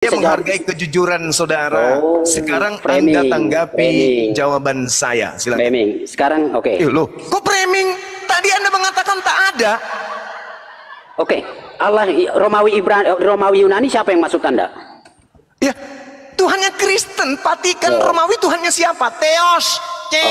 Dia menghargai kejujuran saudara. Sekarang Anda tanggapi jawaban saya. Silakan. Framing. Sekarang oke. Loh, kok framing? Tadi Anda mengatakan tak ada. Oke. Allah Romawi Yunani siapa yang maksud Anda? Ya, Tuhannya Kristen. Patikan Romawi Tuhannya siapa? Theos. Oke.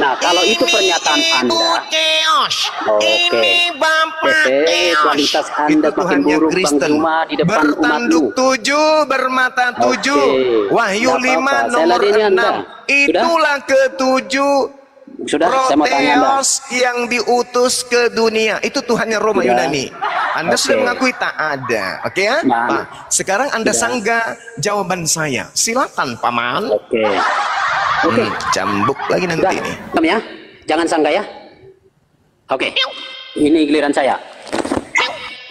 Nah, kalau itu pernyataan Anda. Theos. Oke. Ini Bapak Theos. Kualitas Anda itu makin Tuhannya buruk, Kristen. Bang Juma, di depan Bertanduk umatmu. 7, bermata 7. Wahyu 5 nomor 6. Itulah ketujuh. Sudah, saya mau tanya Anda. Proteos yang diutus ke dunia. Itu Tuhannya Roma Yunani. Anda sudah mengakui tak ada. Oke ya? Nah, sekarang Anda sanggah jawaban saya. Silakan, Paman. Oke. Cambuk lagi nanti ini. Ya. Jangan sanggah ya. Oke. Ini giliran saya.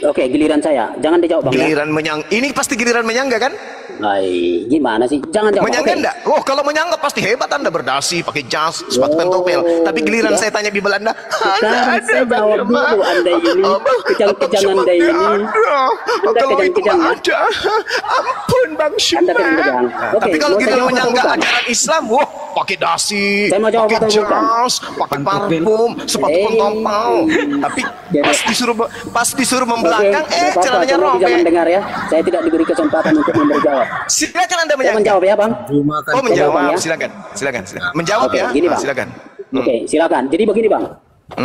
Oke, giliran saya. Jangan dijawab, Bang. Giliran ini pasti giliran menyangga kan? Hai, gimana sih? Jangan jawab. Menyangga enggak? Oh, kalau menyangga pasti hebat Anda, berdasi, pakai jas, sepatu pentopel. Tapi giliran saya tanya Bible Anda, sekarang saya jawab dulu. Anda ini kejang-kejang Anda ini. Anda kejang-kejang ya. Ampun Bang Syuma. Tapi kalau giliran menyangga ajaran Islam, wah, pakai dasi, pakai jas, pakai parfum, sepatu pentopel. Tapi pas disuruh membelakang, celananya robek. Jangan dengar ya. Saya tidak diberi kesempatan untuk memberi jawab. Silakan Anda menjawab. Menjawab ya, Bang. Oh, menjawab. Silakan. Menjawab ya. Gini, Bang. Silakan. Oke, silakan. Jadi begini, Bang.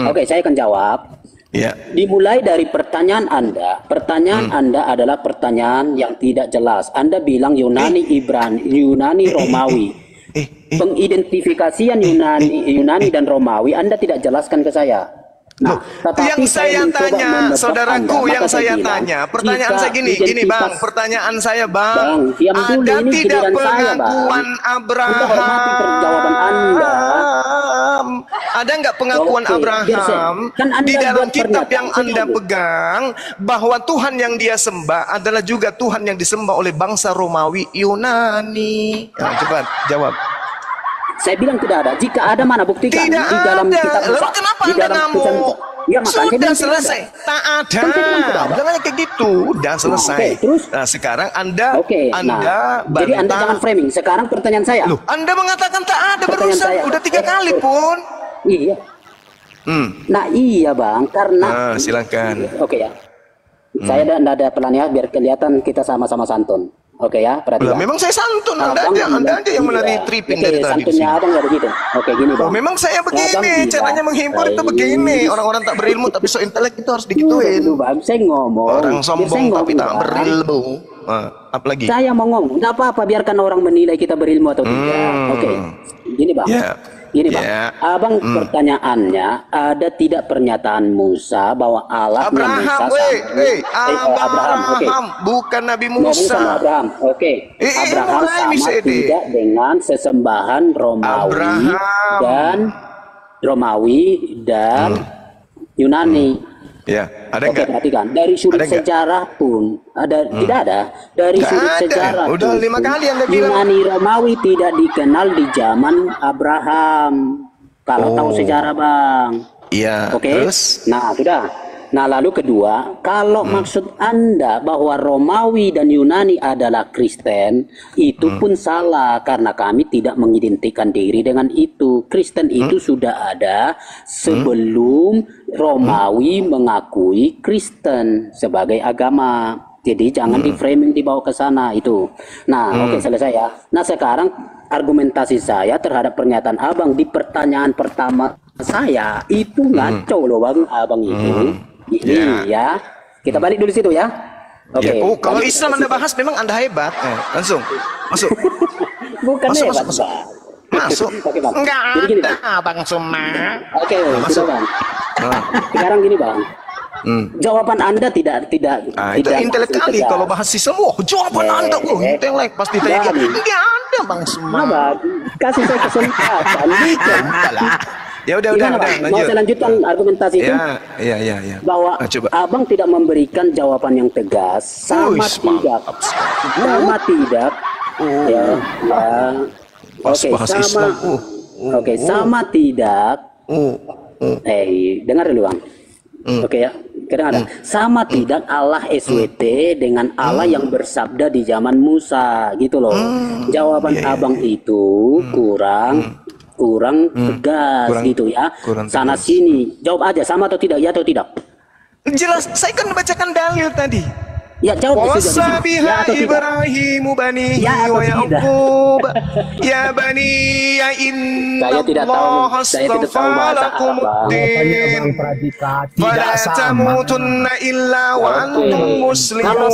Oke, saya akan jawab. Ya. Dimulai dari pertanyaan Anda. Pertanyaan Anda adalah pertanyaan yang tidak jelas. Anda bilang Yunani Romawi. Pengidentifikasian Yunani dan Romawi Anda tidak jelaskan ke saya. Nah, yang saya tanya, saudaraku, yang saya tanya, pertanyaan saya gini Bang, pertanyaan saya Bang, ada tidak pengakuan Abraham? Ada nggak pengakuan Abraham di dalam kitab yang Anda pegang bahwa Tuhan yang dia sembah adalah juga Tuhan yang disembah oleh bangsa Romawi Yunani? Nah, cepat jawab. Saya bilang tidak ada. Jika ada, mana buktikan? Tidak di dalam ada. kitab Lalu kenapa Anda ngamuk? Ya, sudah selesai. Tak ada. Jangan kayak gitu. Udah selesai. Terus? Nah, sekarang Anda jadi Anda jangan framing. Sekarang pertanyaan saya. Loh, Anda mengatakan tak ada berusaha. Udah 3 kali pun. Iya. Nah, iya Bang. Karena silakan. Oke ya. Saya tidak ada pelan ya, biar kelihatan kita sama-sama santun. Oke ya, perhatikan. Memang saya santun, Anda aja yang menari tripping dari tadi. Santunnya abang nggak begitu. Oke, gini Bang. Memang saya begini, caranya menghibur itu begini. Orang-orang tak berilmu tapi so intelek itu harus digituin. Bang, saya ngomong. Orang sombong tapi tak berilmu. Apalagi? Saya mau ngomong, nggak apa-apa, biarkan orang menilai kita berilmu atau tidak. Oke, gini Bang. Gini Bang, abang pertanyaannya, ada tidak pernyataan Musa bahwa Allah Abraham, Abraham, bukan Nabi Musa. Abraham, Abraham sama tidak dengan sesembahan Romawi dan Yunani. Ya, ada enggak? Perhatikan, dari sudut sejarah pun tidak ada. Dari sudut sejarah udah 5 kali Anda bilang. Yunani Romawi tidak dikenal di zaman Abraham. Kalau tahu sejarah Bang. Iya. Terus? Nah, sudah. Nah, lalu kedua, kalau maksud Anda bahwa Romawi dan Yunani adalah Kristen, itu pun salah karena kami tidak mengidentikan diri dengan itu. Kristen itu sudah ada sebelum Romawi mengakui Kristen sebagai agama. Jadi jangan di framing dibawa ke sana itu. Nah, oke, selesai ya. Nah, sekarang argumentasi saya terhadap pernyataan Abang di pertanyaan pertama saya itu ngaco loh Bang, Abang itu. Ini ya, kita balik dulu situ ya. Oke. Kalau Islam Anda bahas memang Anda hebat. Langsung masuk. Bukan hebat. Masuk. Oke Bang. Enggak Jadi gini, ada Bang Suma. Oke, masuk Bang. Sekarang gini Bang. Jawaban Anda tidak itu intelek kali kalau bahas Islam. Jawaban Anda intelek pasti tanya enggak ada Bang Suma. Kasih saya kesempatan. Ya udah lanjut. Mau saya lanjutkan argumentasi itu? Iya. Bahwa Abang tidak memberikan jawaban yang tegas sama tidak. Sama tidak. Dengar dulu Bang. Oke ya. Kadang-kadang sama tidak Allah SWT dengan Allah yang bersabda di zaman Musa gitu loh. Jawaban abang itu kurang tegas gitu ya. Sana sini. Jawab aja sama atau tidak, ya atau tidak. Jelas, saya kan membacakan dalil tadi. Ya jawab di situ. Ya Ibrahim bani wa Yaqub ya bani ya inna Allah astaghfara lakumuddin fala tamutunna illa wa antum muslimun.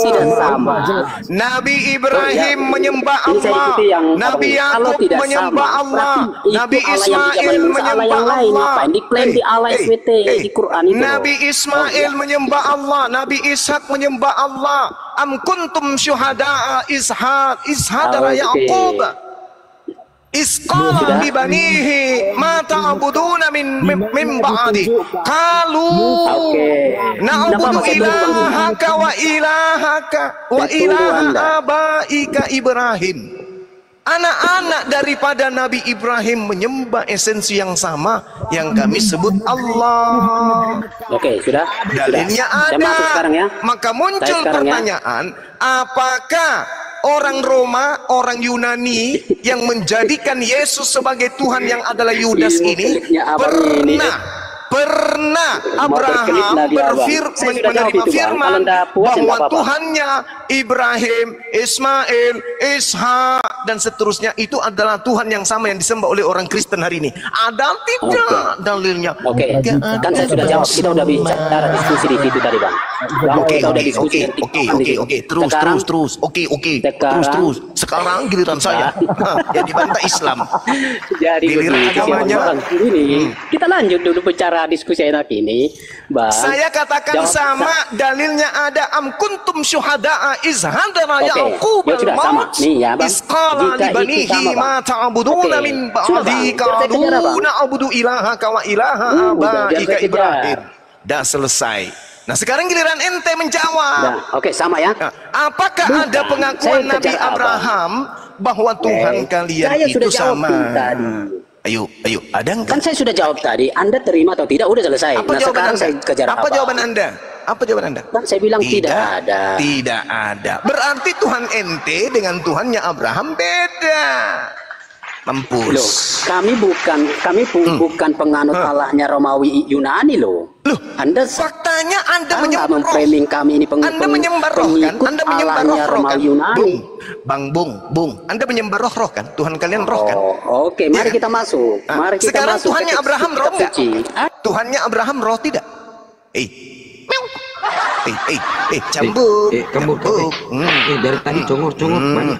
Nabi Ibrahim menyembah Allah, Nabi Yakub menyembah Allah, Nabi Ismail menyembah Allah, Nabi Ismail menyembah Allah, Nabi Ishak menyembah Allah. Am kuntum syuhada'a ishadara Yaqub isqala li banihi ma ta'buduna min ba'di qalu na'budu ilahaka wa ilaha abaika Ibrahim. Anak-anak daripada Nabi Ibrahim menyembah esensi yang sama yang kami sebut Allah. Oke, sudah. Dalilnya ada. Ya. Maka muncul pertanyaan, apakah orang Roma, orang Yunani yang menjadikan Yesus sebagai Tuhan yang adalah Yudas ini pernah Abraham menerima firman bahwa Tuhannya Ibrahim, Ismail, Ishak dan seterusnya itu adalah Tuhan yang sama yang disembah oleh orang Kristen hari ini. Ada tidak dalilnya? Oke, kan saya sudah jawab. Kita udah bicara diskusi di situ tadi, Bang. Oke. Terus. Terus. Sekarang giliran saya. Yang dibantah Islam. Jadi giliran agamanya. Ini kita lanjut dulu bicara diskusi enak ini, Bang. Saya katakan sama dalilnya ada am kuntum syuhada'a izhadara Yaqub al-maut isqala li banihi ma ta'buduna min ba'di qalu na'budu ilahaka wa ilaha abaika Ibrahim. Dah selesai. Nah sekarang giliran ente menjawab. Nah, oke, sama ya. Apakah ada pengakuan Nabi Abraham bahwa Tuhan kalian itu sama? Ayo, ada enggak? Kan saya sudah jawab tadi. Anda terima atau tidak? Udah selesai. Apa jawaban Anda? Saya kejar apa jawaban Anda? Apa jawaban Anda? Kan saya bilang tidak ada. Tidak ada. Berarti Tuhan ente dengan Tuhannya Abraham beda. Mampus. Loh, kami bukan penganut Allahnya Romawi Yunani loh. Loh, Anda faktanya Anda menyembah memframing kami ini Anda menyembah roh kan? Anda menyembah roh kan? Bung. Anda menyembah roh kan? Tuhan kalian roh kan? Oke, mari kita masuk. Mari kita sekarang masuk. Tuhannya Abraham roh enggak? Tuhannya Abraham roh tidak? Cambuk. Dari tadi congor-congor banyak.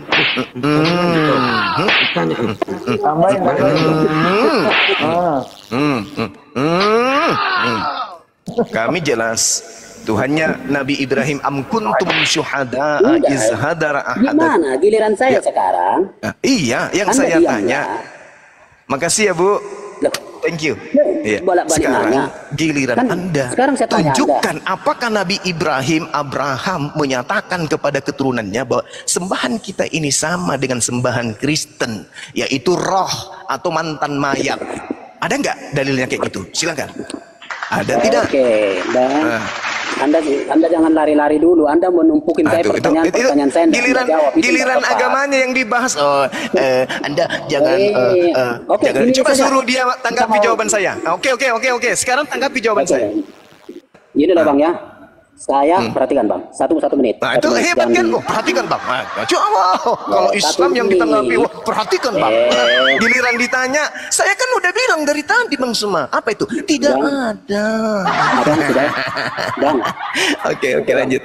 Kami jelas Tuhannya Nabi Ibrahim am kuntum syuhada'a iz hadara ahadakum. Gimana giliran saya sekarang? Iya, yang Anda saya tanya. Makasih ya, Bu. Thank you. Ya. Sekarang giliran Anda. Sekarang saya tanya tunjukkan apakah Nabi Abraham menyatakan kepada keturunannya bahwa sembahan kita ini sama dengan sembahan Kristen, yaitu roh atau mantan mayat. Ada nggak dalilnya kayak gitu? Silakan. Ada tidak? Oke, dan Anda jangan lari-lari dulu. Anda menumpukin saya pertanyaan saya. Giliran agamanya yang dibahas. Anda jangan. Jangan. Coba suruh dia tanggapi jawaban saya. Oke. Sekarang tanggapi jawaban saya. Ini lah Bang ya. Saya perhatikan Bang. Satu menit. Nah itu hebat kan? Perhatikan Bang. Coba kalau Islam yang ditanggapi, perhatikan Bang. Giliran ditanya, saya kan udah bilang dari tadi Bang Suma. Apa itu? Tidak ada. Bang sudah. Bang. Oke, lanjut.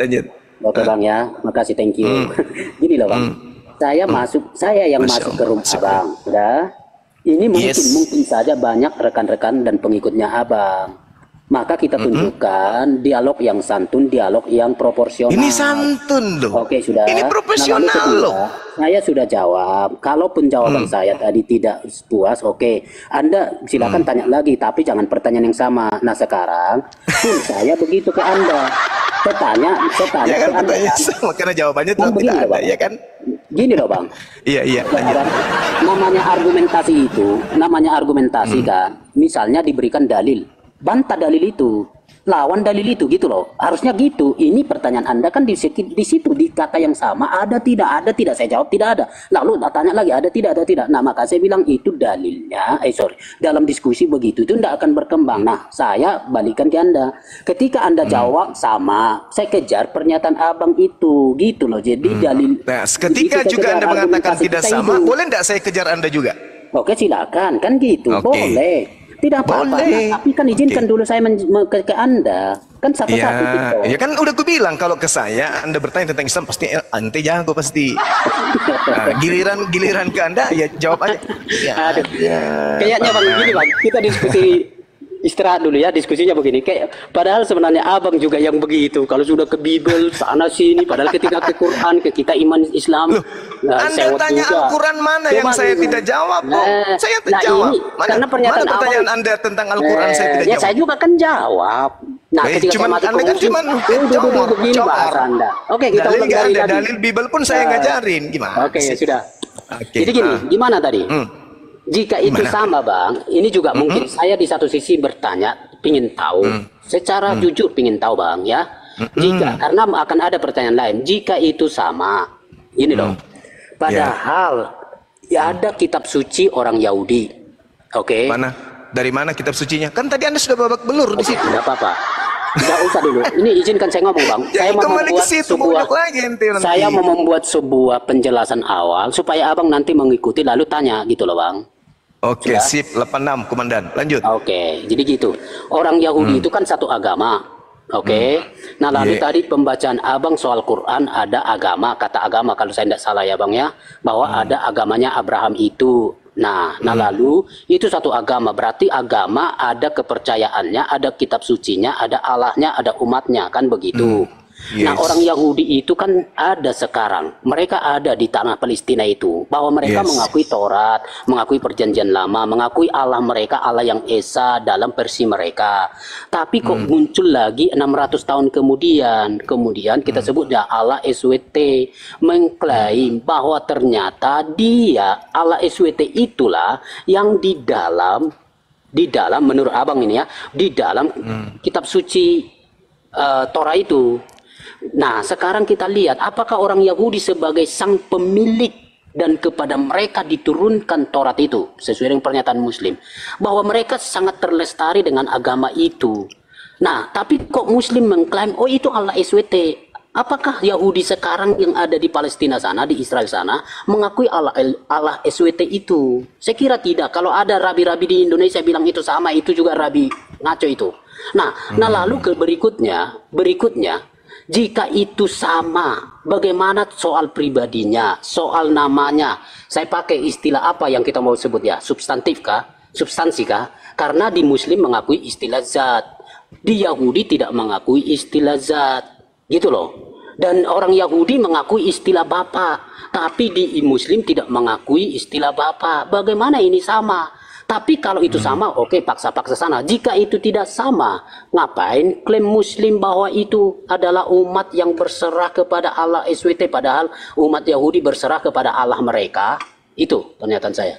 Oke Bang ya, makasih, thank you. Gini loh Bang. Saya yang masuk ke rumah Abang. Udah. Ini mungkin saja banyak rekan-rekan dan pengikutnya Abang. Maka kita tunjukkan dialog yang santun, dialog yang proporsional. Ini santun loh. Oke, sudah. Ini profesional loh. Saya sudah jawab. Kalaupun jawaban saya tadi tidak puas, oke. Anda silakan tanya lagi, tapi jangan pertanyaan yang sama. Nah sekarang pun saya begitu ke Anda. Saya tanya ya kan, ke Anda. Karena jawabannya tidak ada, ya kan? Gini loh Bang. Iya. Namanya argumentasi kan. Misalnya diberikan dalil. Bantah dalil itu. lawan dalil itu gitu loh. Harusnya gitu. Ini pertanyaan Anda kan di situ di kata yang sama ada tidak saya jawab tidak ada. Lalu tanya lagi ada tidak. Nah, maka saya bilang itu dalilnya. Dalam diskusi begitu itu tidak akan berkembang. Nah, saya balikan ke Anda. Ketika Anda jawab sama, saya kejar pernyataan Abang itu gitu loh. Jadi dalil. Nah, ketika juga Anda mengatakan tidak sama, boleh tidak saya kejar Anda juga? Oke, silakan kan gitu. Boleh. Tidak apa-apa, tapi kan izinkan dulu saya ke Anda. Kan satu-satu gitu. Ya kan udah aku bilang kalau ke saya Anda bertanya tentang Islam pasti ante jago pasti. Nah, giliran ke Anda ya jawab aja. Aduh. Kayaknya Bang gini Bang, kita diskusi istirahat dulu ya, diskusinya begini. Kayak padahal sebenarnya Abang juga yang begitu. Kalau sudah ke Bible sana sini, padahal ketika ke Quran, ke kita iman Islam. Anda tanya Al-Quran mana yang saya tidak jawab? Saya terjawab. Karena pernyataan pertanyaan Anda tentang Al-Quran saya tidak jawab. Saya juga kan jawab. Nah, ketika cuman Anda kan cuma begini bahasa Anda. Oke, kita ulang dari tadi. Dalil Bible pun saya ngajarin gimana? Oke, sudah. Jadi gini, gimana tadi? Jika itu sama Bang, ini juga mungkin saya di satu sisi bertanya, pingin tahu, secara jujur pingin tahu Bang ya. Jika karena akan ada pertanyaan lain, jika itu sama, ini loh. Padahal ya ada kitab suci orang Yahudi, oke? Mana? Dari mana kitab sucinya? Kan tadi Anda sudah babak belur di situ. Tidak apa-apa. Tidak usah dulu. Ini izinkan saya ngomong Bang. Saya mau membuat sebuah penjelasan awal supaya Abang nanti mengikuti lalu tanya gitu loh Bang. Oke, sip. 86 Komandan. Lanjut. Oke, jadi gitu. Orang Yahudi itu kan satu agama. Oke. Nah, lalu tadi pembacaan Abang soal Quran ada agama, kata agama kalau saya tidak salah ya Bang ya, bahwa ada agamanya Abraham itu. Nah, lalu itu satu agama, berarti agama ada kepercayaannya, ada kitab sucinya, ada Allahnya, ada umatnya, kan begitu. Nah, orang Yahudi itu kan ada sekarang, mereka ada di tanah Palestina itu, bahwa mereka mengakui Taurat, mengakui perjanjian lama, mengakui Allah mereka, Allah yang Esa dalam versi mereka. Tapi kok muncul lagi 600 tahun kemudian kita sebut ya Allah SWT mengklaim bahwa ternyata dia Allah SWT itulah yang di dalam menurut Abang ini ya, di dalam kitab suci Torah itu. Nah, sekarang kita lihat apakah orang Yahudi sebagai sang pemilik dan kepada mereka diturunkan Taurat itu sesuai dengan pernyataan Muslim bahwa mereka sangat terlestari dengan agama itu. Nah, tapi kok Muslim mengklaim oh itu Allah SWT? Apakah Yahudi sekarang yang ada di Palestina sana, di Israel sana mengakui Allah SWT itu? Saya kira tidak. Kalau ada rabi-rabi di Indonesia bilang itu sama, itu juga rabi ngaco itu. Nah lalu berikutnya jika itu sama, bagaimana soal pribadinya, soal namanya? Saya pakai istilah apa yang kita mau sebut ya? Substantif kah? Substansi kah? Karena di Muslim mengakui istilah zat. Di Yahudi tidak mengakui istilah zat. Gitu loh. Dan orang Yahudi mengakui istilah Bapa. Tapi di Muslim tidak mengakui istilah Bapa. Bagaimana ini sama? Tapi kalau itu sama, oke, paksa-paksa sana. Jika itu tidak sama, ngapain klaim Muslim bahwa itu adalah umat yang berserah kepada Allah SWT, padahal umat Yahudi berserah kepada Allah mereka? Itu pernyataan saya.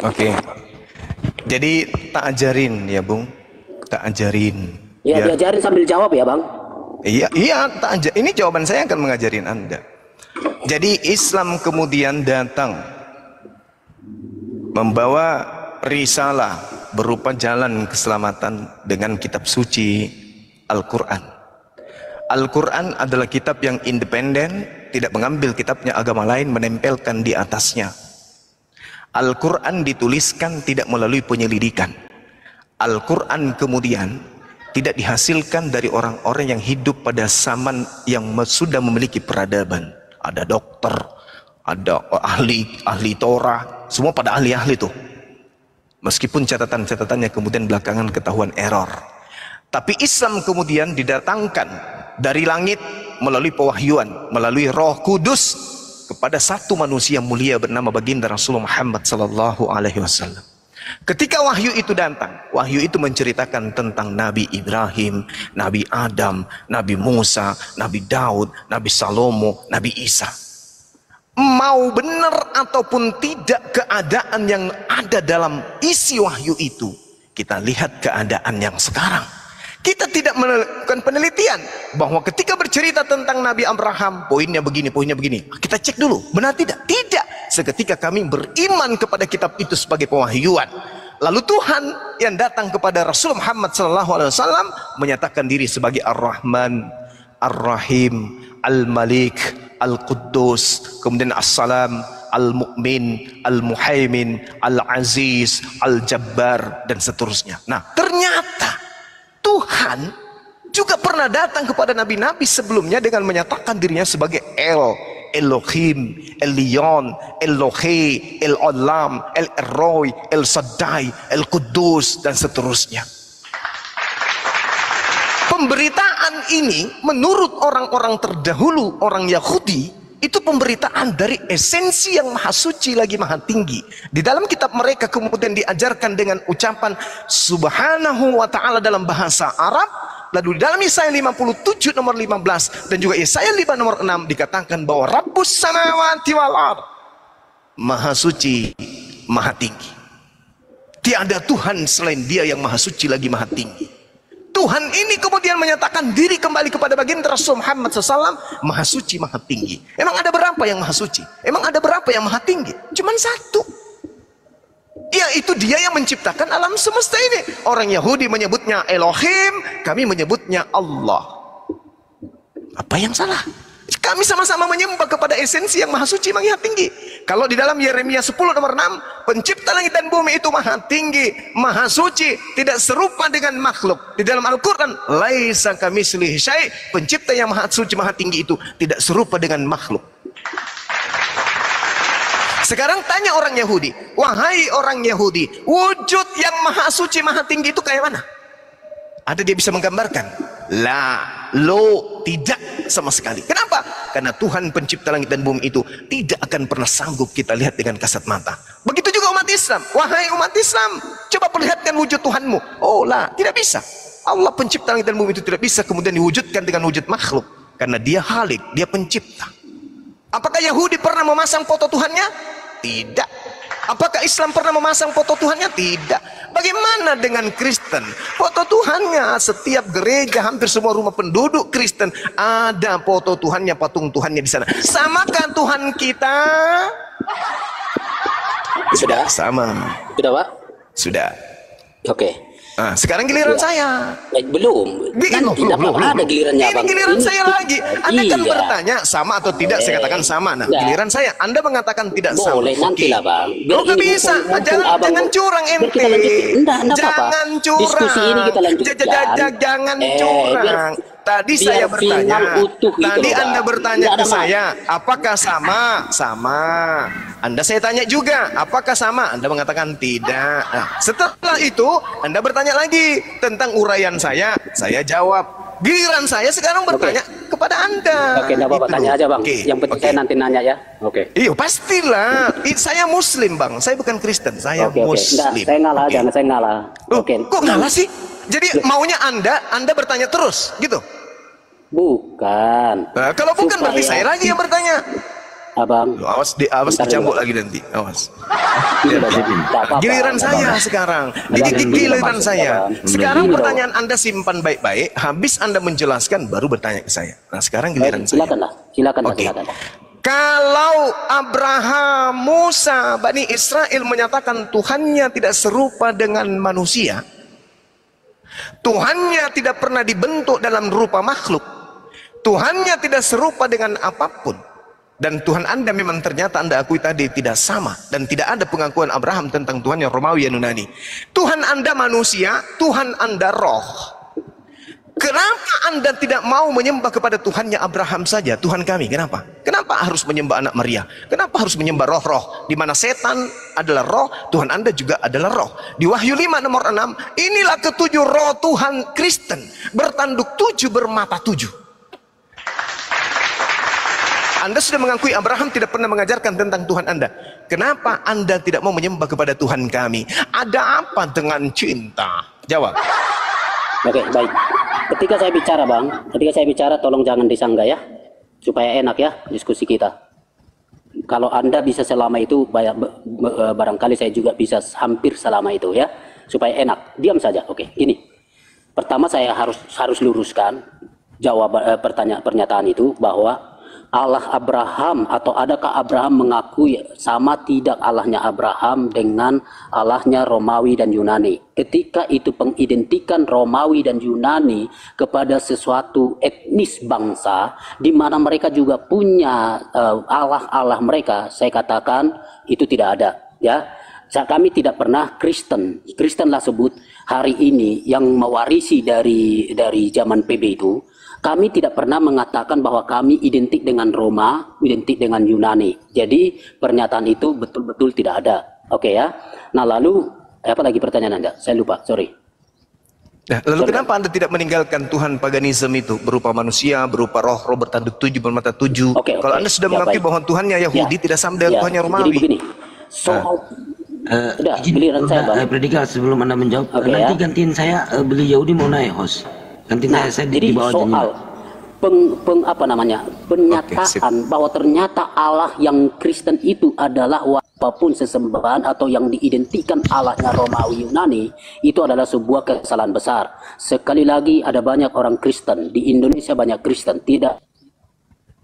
Oke. Jadi tak ajarin ya, Bung. Tak ajarin. Ya, diajarin sambil jawab ya, Bang. Iya, tak ajar. Ini jawaban saya akan mengajarin Anda. Jadi Islam kemudian datang membawa risalah berupa jalan keselamatan dengan kitab suci Al-Quran. Al-Quran adalah kitab yang independen, tidak mengambil kitabnya agama lain menempelkan di atasnya. Al-Quran dituliskan tidak melalui penyelidikan. Al-Quran kemudian tidak dihasilkan dari orang-orang yang hidup pada zaman yang sudah memiliki peradaban. Ada dokter, ada ahli Torah, semua pada ahli-ahli tuh. Meskipun catatan-catatannya kemudian belakangan ketahuan error. Tapi Islam kemudian didatangkan dari langit melalui pewahyuan, melalui Roh Kudus kepada satu manusia mulia bernama baginda Rasulullah Muhammad sallallahu alaihi wasallam. Ketika wahyu itu datang, wahyu itu menceritakan tentang Nabi Ibrahim, Nabi Adam, Nabi Musa, Nabi Daud, Nabi Salomo, Nabi Isa. Mau benar ataupun tidak keadaan yang ada dalam isi wahyu itu, kita lihat keadaan yang sekarang. Kita tidak melakukan penelitian bahwa ketika bercerita tentang Nabi Abraham, poinnya begini, poinnya begini. Kita cek dulu, benar tidak? Tidak. Seketika kami beriman kepada kitab itu sebagai pewahyuan. Lalu Tuhan yang datang kepada Rasul Muhammad SAW menyatakan diri sebagai Ar-Rahman, Ar-Rahim, Al-Malik, Al-Quddus, kemudian As-Salam, Al-Mu'min, Al-Muhaimin, Al-Aziz, Al-Jabbar, dan seterusnya. Nah, ternyata Tuhan juga pernah datang kepada nabi-nabi sebelumnya dengan menyatakan dirinya sebagai Elohim, Elion, Elohe, El-Olam, El-Eroi, El-Sadai, El-Kudus, dan seterusnya. Pemberitaan ini menurut orang-orang terdahulu, orang Yahudi, itu pemberitaan dari esensi yang maha suci lagi maha tinggi. Di dalam kitab mereka kemudian diajarkan dengan ucapan Subhanahu wa ta'ala dalam bahasa Arab. Lalu di dalam Yesaya 57 nomor 15 dan juga Yesaya 5 nomor 6 dikatakan bahwa Rabbus samawati wal ardh, maha suci, maha tinggi. Tiada Tuhan selain Dia yang maha suci lagi maha tinggi. Tuhan ini kemudian menyatakan diri kembali kepada baginda Rasul Muhammad SAW, maha suci, maha tinggi. Emang ada berapa yang maha suci? Emang ada berapa yang maha tinggi? Cuman satu. Yaitu Dia yang menciptakan alam semesta ini. Orang Yahudi menyebutnya Elohim, kami menyebutnya Allah. Apa yang salah? Kami sama-sama menyembah kepada esensi yang maha suci, maha tinggi. Kalau di dalam Yeremia 10 nomor 6, pencipta langit dan bumi itu maha tinggi, maha suci, tidak serupa dengan makhluk. Di dalam Al-Quran, laisa kamitslihi syai', pencipta yang maha suci, maha tinggi itu tidak serupa dengan makhluk. Sekarang tanya orang Yahudi, wahai orang Yahudi, wujud yang maha suci, maha tinggi itu kayak mana? Ada dia bisa menggambarkan? La, lo, tidak sama sekali. Kenapa? Karena Tuhan pencipta langit dan bumi itu tidak akan pernah sanggup kita lihat dengan kasat mata. Begitu juga umat Islam. Wahai umat Islam, coba perlihatkan wujud Tuhanmu. Oh lah, tidak bisa. Allah pencipta langit dan bumi itu tidak bisa kemudian diwujudkan dengan wujud makhluk. Karena Dia Khalik, Dia pencipta. Apakah Yahudi pernah memasang foto Tuhannya? Tidak. Apakah Islam pernah memasang foto Tuhannya? Tidak. Bagaimana dengan Kristen? Foto Tuhannya, setiap gereja, hampir semua rumah penduduk Kristen ada foto Tuhannya, patung Tuhannya di sana. Samakah Tuhan kita? Sudah? Sama. Sudah, Pak? Sudah. Oke. Nah, sekarang giliran saya. Belum. Nanti belum. Ada gilirannya, ini Bang. giliran saya lagi. Anda kan Iya. bertanya sama atau tidak, saya katakan sama. Nah, giliran saya. Anda mengatakan tidak sama. Boleh, nanti lah, Bang. Oh, nggak bisa. Jangan curang, ente. Jangan curang. Diskusi ini kita lanjutkan. Jangan curang. Tadi saya bertanya, tadi Anda bertanya ke saya, apakah sama? Sama. Anda saya tanya juga, apakah sama? Anda mengatakan tidak. Nah, setelah itu Anda bertanya lagi tentang uraian saya jawab. Giliran saya sekarang bertanya kepada Anda. Oke, enggak apa-apa, tanya aja, Bang. Yang penting saya nanti nanya ya. Oke. Iya, pastilah. Saya Muslim, Bang. Saya bukan Kristen, saya Muslim. Enggak, saya ngalah aja, saya ngalah. Oke. Kok ngalah sih? Jadi maunya Anda bertanya terus, gitu? Bukan. Nah, kalau bukan berarti saya lagi yang bertanya. Abang. Awas dicambuk lagi nanti. Awas. Giliran saya sekarang. Giliran saya. Sekarang pertanyaan Anda simpan baik-baik. Habis Anda menjelaskan baru bertanya ke saya. Nah, sekarang giliran saya. Silakan. Kalau Abraham, Musa, Bani Israel menyatakan Tuhannya tidak serupa dengan manusia, Tuhannya tidak pernah dibentuk dalam rupa makhluk, Tuhannya tidak serupa dengan apapun, dan Tuhan Anda memang ternyata Anda akui tadi tidak sama, dan tidak ada pengakuan Abraham tentang Tuhan yang Romawi dan Yunani. Tuhan Anda manusia, Tuhan Anda roh. Kenapa Anda tidak mau menyembah kepada Tuhannya Abraham saja, Tuhan kami? Kenapa? Kenapa harus menyembah anak Maria? Kenapa harus menyembah roh-roh? Di mana setan adalah roh, Tuhan Anda juga adalah roh. Di Wahyu 5 nomor 6, inilah ketujuh roh Tuhan Kristen, bertanduk 7, bermata 7. Anda sudah mengakui Abraham tidak pernah mengajarkan tentang Tuhan Anda. Kenapa Anda tidak mau menyembah kepada Tuhan kami? Ada apa dengan cinta? Jawab. Oke, baik. Ketika saya bicara tolong jangan disanggah ya, supaya enak ya diskusi kita. Kalau Anda bisa selama itu, barangkali saya juga bisa hampir selama itu ya, supaya enak. Diam saja. Oke, ini. Pertama saya harus luruskan pernyataan itu bahwa Allah Abraham, atau adakah Abraham mengakui sama tidak Allahnya Abraham dengan Allahnya Romawi dan Yunani. Ketika itu pengidentikan Romawi dan Yunani kepada sesuatu etnis bangsa di mana mereka juga punya Allah-Allah mereka, saya katakan itu tidak ada, ya. Kami tidak pernah Kristenlah sebut hari ini yang mewarisi dari zaman PB itu. Kami tidak pernah mengatakan bahwa kami identik dengan Roma, identik dengan Yunani. Jadi pernyataan itu betul-betul tidak ada. Oke ya. Nah lalu apa lagi pertanyaan Anda? Saya lupa, sorry. Nah, lalu kenapa Anda tidak meninggalkan Tuhan paganisme itu berupa manusia, berupa roh-roh bertanduk 7 bermata 7? Kalau Anda sudah mengakui bahwa Tuhannya Yahudi tidak sama dengan Tuhannya Romawi. Jadi begini. Giliran saya, Bang. Predikat sebelum Anda menjawab, nanti gantiin saya, beli Yahudi mau naik host. Nanti saya di bawah soal pernyataan bahwa ternyata Allah yang Kristen itu adalah apapun sesembahan atau yang diidentikan Allahnya Romawi Yunani, itu adalah sebuah kesalahan besar. Sekali lagi, ada banyak orang Kristen di Indonesia, banyak Kristen tidak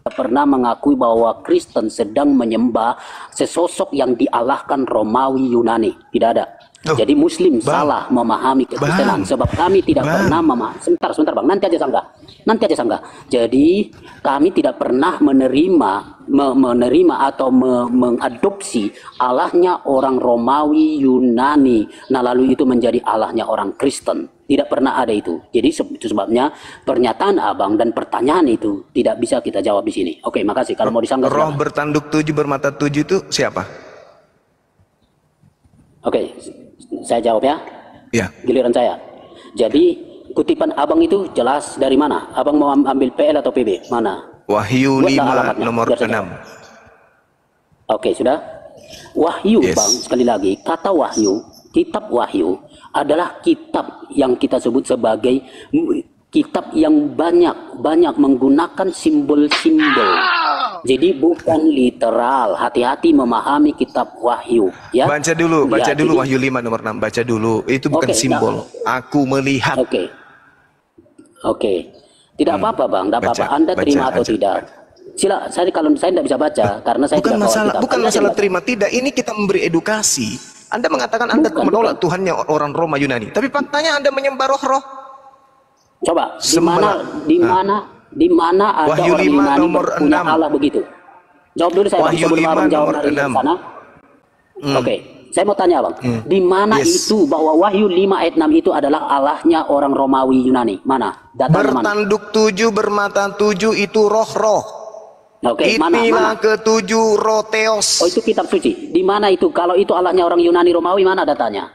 pernah mengakui bahwa Kristen sedang menyembah sesosok yang dialahkan Romawi Yunani. Tidak ada. Jadi Muslim salah memahami kekristenan, sebab kami tidak pernah memahami. Sebentar Bang, nanti aja sanggah. Jadi kami tidak pernah menerima atau mengadopsi Allahnya orang Romawi Yunani, nah lalu itu menjadi Allahnya orang Kristen. Tidak pernah ada itu. Jadi itu sebabnya pernyataan Abang dan pertanyaan itu tidak bisa kita jawab di sini. Oke, makasih. Kalau mau disanggah. Roh bertanduk 7 bermata 7 itu siapa? Oke, saya jawab ya. Ya. Giliran saya. Jadi kutipan Abang itu jelas dari mana? Abang mau ambil PL atau PB? Mana? Wahyu 5 nomor 6. Oke, sudah. Wahyu, Bang, sekali lagi, kata Wahyu, kitab Wahyu adalah kitab yang kita sebut sebagai kitab yang banyak menggunakan simbol-simbol. Jadi bukan literal. Hati-hati memahami kitab Wahyu, ya. Baca dulu Wahyu 5 nomor 6. Baca dulu. Itu bukan simbol. Aku melihat. Oke. Tidak apa-apa, Bang. Tidak apa-apa. Anda terima atau tidak? Sila, kalau saya tidak bisa baca karena saya bukan masalah terima tidak. Ini kita memberi edukasi. Anda mengatakan Anda menolak Tuhannya orang Roma Yunani, tapi faktanya Anda menyembah roh-roh. Coba di mana ada Wahyu orang 5 Yunani nomor punya 6. Allah begitu? Jawab dulu saya, Wahyu sebelum 5 Abang jawab nomor dari 6. sana. Oke, saya mau tanya Bang, di mana itu bahwa Wahyu 5 ayat 6 itu adalah Allahnya orang Romawi Yunani? Mana? Datanya Bertanduk 7 bermata 7 itu roh-roh. Oke, Inilah ketujuh roteos. Oh, itu kitab suci. Di mana itu? Kalau itu Allahnya orang Yunani Romawi, mana datanya?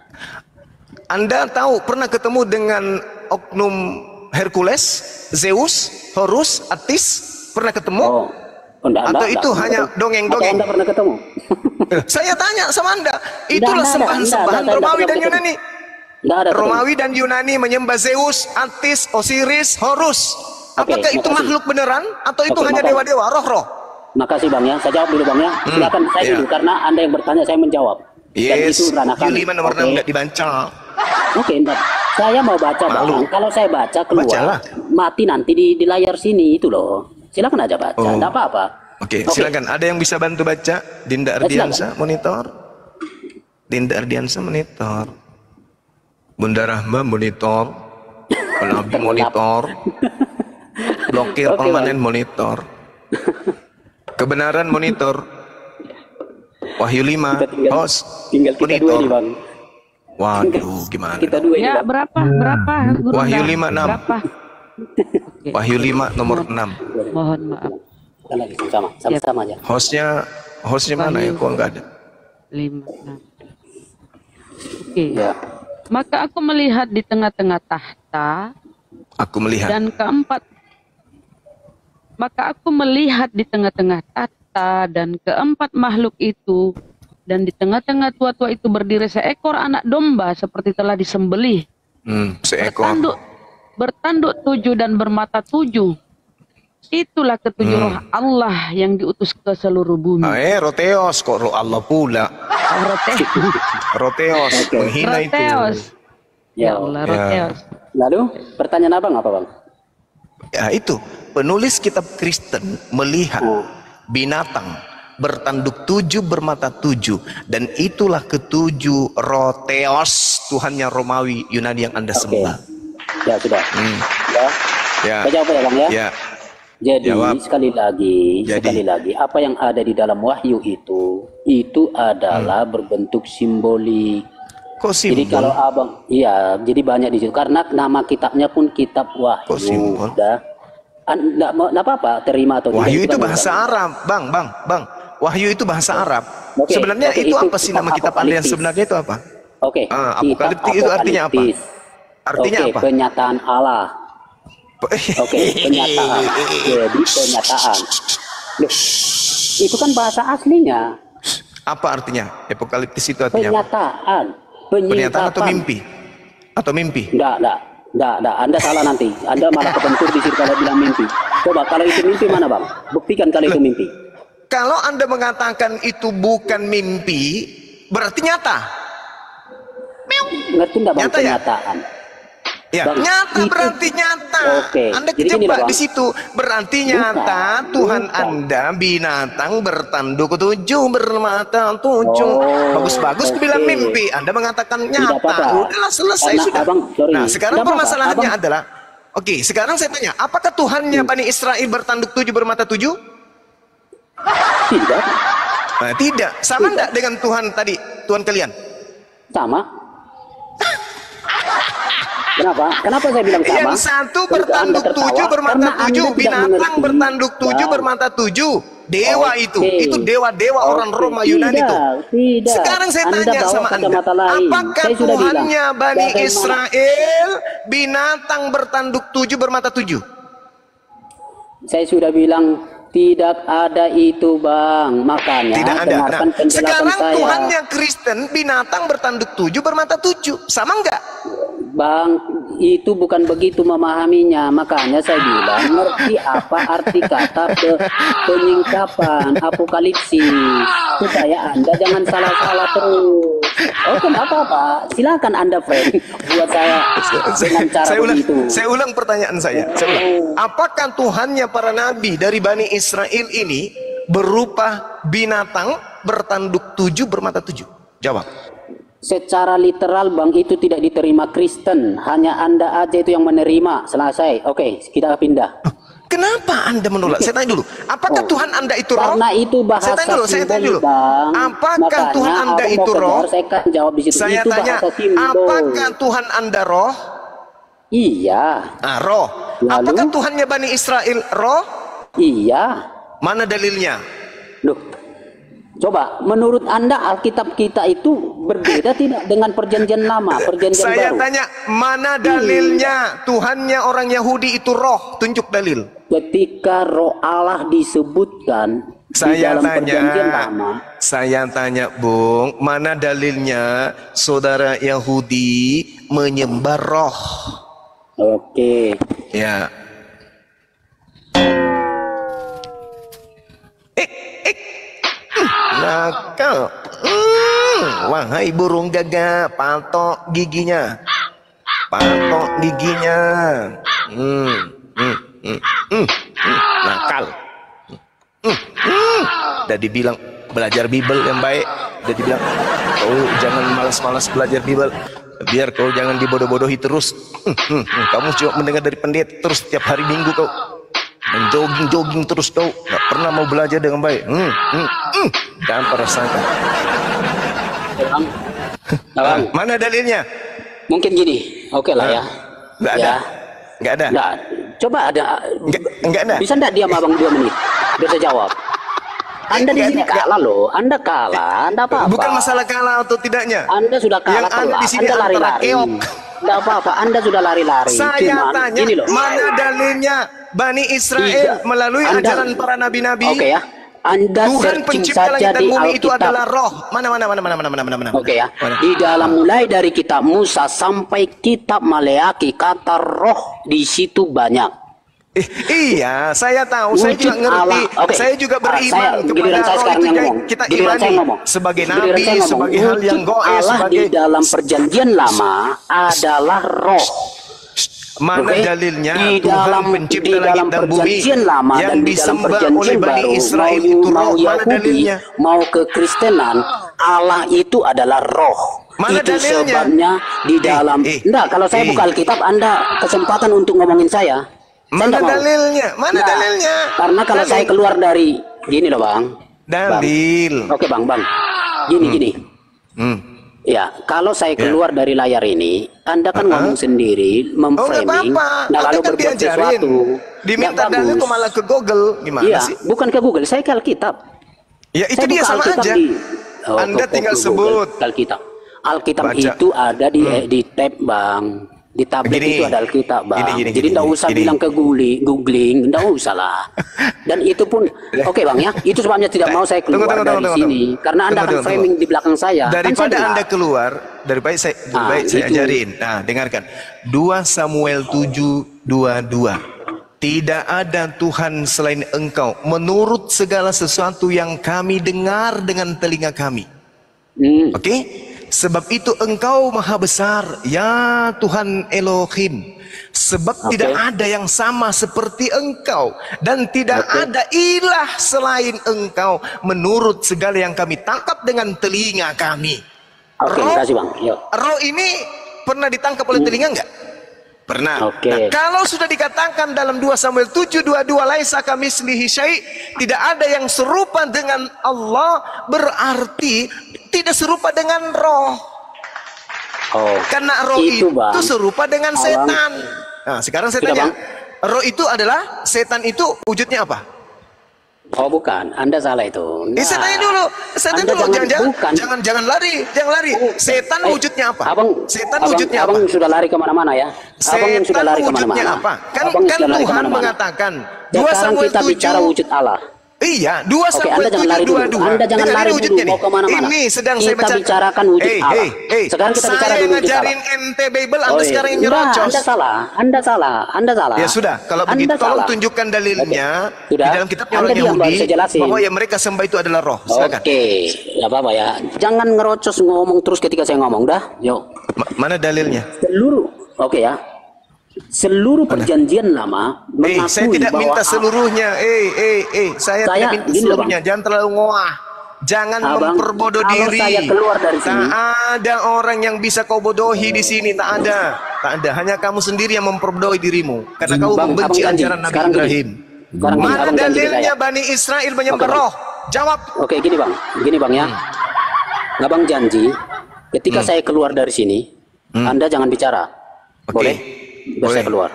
Anda tahu pernah ketemu dengan oknum Hercules, Zeus, Horus, Attis? Pernah ketemu? Atau itu hanya dongeng-dongeng? Anda pernah ketemu? Saya tanya sama Anda. Itulah sembahan-sembahan Romawi dan Yunani. Romawi dan Yunani menyembah Zeus, Attis, Osiris, Horus. Apakah itu makhluk beneran atau itu hanya dewa-dewa, roh-roh? Makasih Bang ya, saya jawab dulu Bang ya. Silakan saya dulu karena Anda yang bertanya, saya menjawab. Dan itu ranah kami. 5 nomor 6 tidak dibaca. Oke, saya mau baca Bang. Kalau saya baca keluar, mati nanti di layar sini itu loh. Silakan aja baca, tidak apa-apa. Oke, silakan. Ada yang bisa bantu baca? Dinda Ardiansa monitor. Dinda Ardiansa monitor. Bunda Rahma monitor. Nabi monitor. Blokir permanen monitor. Kebenaran monitor. Wahyu 5 host tinggal kita monitor. Dua ini, Bang. Waduh, gimana? Kita dua ini, ya, Bang. berapa Guru? Wahyu 5 6. Berapa? Wahyu 5 nomor 6. Mohon maaf. Sama-sama aja. Hostnya mana ya? Kok enggak ada? 5 6. Oke. Ya. Maka aku melihat di tengah-tengah tahta. Aku melihat. Dan keempat. Maka aku melihat di tengah-tengah tahta dan keempat makhluk itu, dan di tengah-tengah tua-tua itu berdiri seekor anak domba seperti telah disembelih. Seekor. Bertanduk 7 dan bermata 7. Itulah ketujuh roh Allah yang diutus ke seluruh bumi. Roteos, kok roh Allah pula. Roteos. Roteos, menghina itu. Ya Allah, Roteos. Lalu pertanyaan abang apa bang? Ya itu, penulis kitab Kristen melihat binatang bertanduk 7 bermata 7, dan itulah ketujuh roh Theos, Tuhannya Romawi Yunani yang Anda sembah. Ya sudah. Ya. Saya jawab ya bang ya. Ya. Jadi Jawab. sekali lagi apa yang ada di dalam wahyu itu adalah berbentuk simbolik. Kok simbol? Jadi kalau abang, iya, jadi banyak di situ karena nama kitabnya pun kitab wahyu. Kok simbol? Nggak apa-apa, terima atau Wahyu tidak. itu bahasa Arab, bang. Wahyu itu bahasa Arab. Sebenarnya itu apa sih nama kitab Anda yang sebenarnya itu apa? Apokaliptik itu artinya apa? Artinya apa? Penyataan Allah. Penyataan. Jadi penyataan. Loh, itu kan bahasa aslinya. Apa artinya? Apokaliptis itu artinya penyataan. Pernyataan atau mimpi? Atau mimpi? Enggak. Anda salah nanti. Anda malah kebentur di sini kalau bilang mimpi. Coba kalau itu mimpi mana bang? Buktikan kalau itu mimpi. Kalau Anda mengatakan itu bukan mimpi, berarti nyata. Ngerti enggak bang? Nyata, penyataan. Ya, Bang, nyata berarti nyata. Anda Jadi kejebak gini, di situ. Berarti nyata Tuhan Anda binatang bertanduk 7 bermata 7. Bagus-bagus bilang mimpi. Anda mengatakan nyata. Udahlah selesai sudah. Nah, sekarang permasalahannya adalah sekarang saya tanya, apakah Tuhannya Bani Israel bertanduk 7 bermata 7? Tidak. Nah, tidak. Sama enggak dengan Tuhan tadi, Tuhan kalian? Sama. Kenapa saya bilang sama? Yang satu bertanduk 7 bermata 7, binatang bertanduk 7 bermata 7. Dewa itu dewa-dewa orang Roma Yunani itu. Sekarang saya tanya sama Anda, apakah Tuhannya Bani Israel binatang bertanduk 7 bermata 7? Saya sudah bilang tidak ada itu bang, makanya tidak ada. Nah, sekarang saya. Tuhannya Kristen binatang bertanduk 7 bermata 7, sama enggak? Bang, itu bukan begitu memahaminya. Makanya saya bilang, ngerti apa arti kata penyingkapan apokalipsis, supaya Anda jangan salah-salah terus. Apa-apa. Silakan Anda, friend, buat saya dengan cara begitu. Saya ulang pertanyaan saya. Apakah Tuhannya para nabi dari Bani Israel ini berupa binatang bertanduk 7 bermata 7? Jawab. Secara literal bang, itu tidak diterima Kristen, hanya Anda aja itu yang menerima. Selesai. Oke, kita pindah. Kenapa Anda menolak? Saya tanya dulu, apakah Tuhan Anda itu roh? Karena itu bahasa saya tanya dulu. bang. Apakah Makanya Tuhan Anda itu roh? Saya kan jawab di situ. Saya itu tanya, apakah Tuhan Anda roh? Iya. Roh. Lalu? Apakah Tuhannya Bani Israel roh? Iya. Mana dalilnya? Loh, coba menurut Anda Alkitab kita itu berbeda tidak dengan perjanjian lama, perjanjian saya baru? Tanya, mana dalilnya Tuhannya orang Yahudi itu roh? Tunjuk dalil. Ketika roh Allah disebutkan di dalam perjanjian lama. Saya tanya, Bung, mana dalilnya saudara Yahudi menyembah roh? Oke. Ya. Nakal. Wahai burung gagak, patok giginya. Patok giginya. Nakal. Udah dibilang belajar Bible yang baik. Udah dibilang, kau jangan malas-malas belajar Bible, biar kau jangan dibodoh-bodohi terus. Kamu cuma mendengar dari pendeta terus tiap hari Minggu kau jogging terus, kau nggak pernah mau belajar dengan baik. Jangan perasakan. Mana dalilnya? Mungkin gini, oke lah ya. Nggak ada. Nggak ada. Nggak. Coba ada. Nggak ada. Bisa nggak diam abang 2 menit? Bisa jawab. Anda di sini kalah loh. Anda kalah. Anda apa-apa. Bukan masalah kalah atau tidaknya. Anda sudah kalah. Yang ada di sini Anda lari-lari. keok. Nggak apa-apa. Anda sudah lari-lari. Saya tanya, mana dalilnya Bani Israel melalui ajaran para nabi-nabi? Oke ya. Anda Tuhan pencipta langit dan bumi itu adalah roh. Mana. Oke ya. Di dalam mulai dari kitab Musa sampai kitab Maleaki, kata roh di situ banyak. Iya, saya tahu, saya juga ngerti, saya juga beriman kepada roh itu yang kita imani sebagai nabi, sebagai hal yang goib, Allah sebagai di dalam perjanjian lama adalah roh. Mana Oke? dalilnya Di Tuhan dalam pencipta di dalam langit dan bumi perjanjian lama yang dan di dalam disembah oleh perjanjian Bani baru, Israel mau itu roh? Mana Yahudi, dalilnya? mau kekristenan, Allah itu adalah roh. Mana Itu dalilnya? sebabnya di dalam enggak, kalau saya buka Alkitab, Anda kesempatan untuk ngomongin saya. Saya Mana enggak mau. dalilnya? Mana Enggak. dalilnya? Karena kalau Dalil. saya keluar dari gini loh, Bang. Dalil. Bang. Oke, Bang. Gini. Hmm. Ya, kalau saya Ya. keluar dari layar ini, Anda kan ngomong Oh, sendiri, nggak memframing, apa-apa. nah Nanti lalu kan berbuat diajarin. sesuatu. Diminta Nggak dalil bagus. kok malah ke Google. Gimana Iya, sih? bukan ke Google, saya ke Alkitab. Ya itu Saya dia buka sama Alkitab aja. Oh, Anda ke tinggal Google, sebut. Alkitab. Alkitab Baca. itu ada di tab, Bang. Di tablet Gini. itu ada Alkitab, Bang. Gini, Jadi nggak usah gini. bilang ke googling, nggak usah lah. Dan itu pun, oke Bang ya, itu sebabnya tidak mau saya keluar dari sini. Karena Anda akan framing di belakang saya. Daripada Kan saya Anda keluar, daripada saya, saya itu. ajarin. Nah, dengarkan. 2 Samuel 7:22. Tidak ada Tuhan selain Engkau, menurut segala sesuatu yang kami dengar dengan telinga kami. Oke? Sebab itu Engkau maha besar, ya Tuhan Elohim. Sebab tidak ada yang sama seperti Engkau, dan tidak ada ilah selain Engkau, menurut segala yang kami tangkap dengan telinga kami. Oke, terima kasih Bang. Yuk. Roh ini pernah ditangkap oleh telinga enggak? Pernah. Oke. Nah, kalau sudah dikatakan dalam 2 Samuel 7:22, laisa kamislihi syai', tidak ada yang serupa dengan Allah, berarti tidak serupa dengan roh. Oh, Karena roh itu, itu Bang. serupa dengan Abang. setan. Nah, sekarang saya Sudah, tanya, Bang. roh itu adalah, setan itu wujudnya apa? Oh bukan, Anda salah itu. Nah, Saya tanya dulu, setan Anda dulu, bukan. jangan lari. Setan wujudnya apa? Setan wujudnya apa? Abang sudah lari kemana-mana ya. Abang yang sudah lari wujudnya kemana-mana. apa? Kan Abang sudah lari Tuhan kemana-mana. mengatakan 2 Sekarang Samuel kita bicara 7. wujud Allah. Iya, 2 Oke, Samuel Anda jangan lari dulu. 7:22. Anda jangan Dengar lari ini dulu, wujudnya mau nih. kemana-mana. Ini sedang saya Kita baca. bicarakan wujud Allah. Sekarang kita bicara Saya dulu wujud Allah. ngajarin ente Bible, Anda sekarang yang Enggak, nyerocos. Anda salah. Ya sudah, kalau Anda begitu tolong salah. tunjukkan dalilnya Sudah. di dalam kitabnya Anda orang diam, Yahudi Bang, saya jelasin. bahwa yang mereka sembah itu adalah roh. Silakan. Oke, nggak apa-apa ya. Jangan ngerocos ngomong terus ketika saya ngomong dah. Yuk. Mana dalilnya? Oke ya. Seluruh perjanjian lama mengakui Saya tidak bahwa minta seluruhnya. Saya tidak minta gini loh, seluruhnya. Jangan terlalu ngoah. Jangan Abang, memperbodoh kalau diri. saya keluar dari sini, tak ada orang yang bisa kau bodohi di sini. Tak ada. Hanya kamu sendiri yang memperbodohi dirimu. Karena kamu Bang, membenci abang janji. ajaran Nabi Sekarang gini. Ibrahim. Sekarang gini, Mana abang janji ke dalilnya saya. Bani Israel menyembah Oke, Bang. roh? Jawab. Oke, gini bang ya. Abang janji, ketika saya keluar dari sini, Anda jangan bicara. Boleh? Biar saya keluar.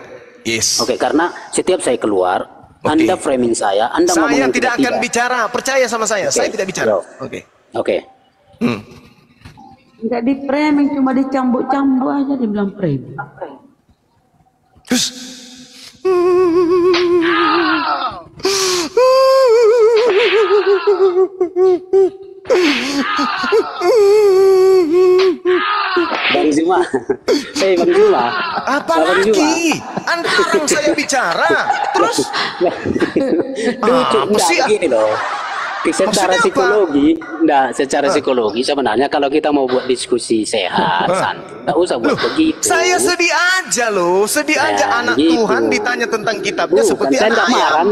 Yes. Oke, karena setiap saya keluar, Anda framing saya, Anda ngomong Saya yang tidak akan bicara. Percaya sama saya. Saya tidak bicara. Yo. Oke. Oke. Enggak di framing, cuma dicambuk-cambuk aja dibilang framing. Terus. Bang Zuma. Bang Zuma. Apalagi Anda larang saya bicara. Terus Lucu, mesti gini loh. Secara Maksudnya psikologi, secara psikologi sebenarnya kalau kita mau buat diskusi sehat, santai, nggak usah buat begitu. saya sedih aja loh, aja anak gitu. Tuhan ditanya tentang kitabnya Bukan, seperti saya anak nggak marah, ayam.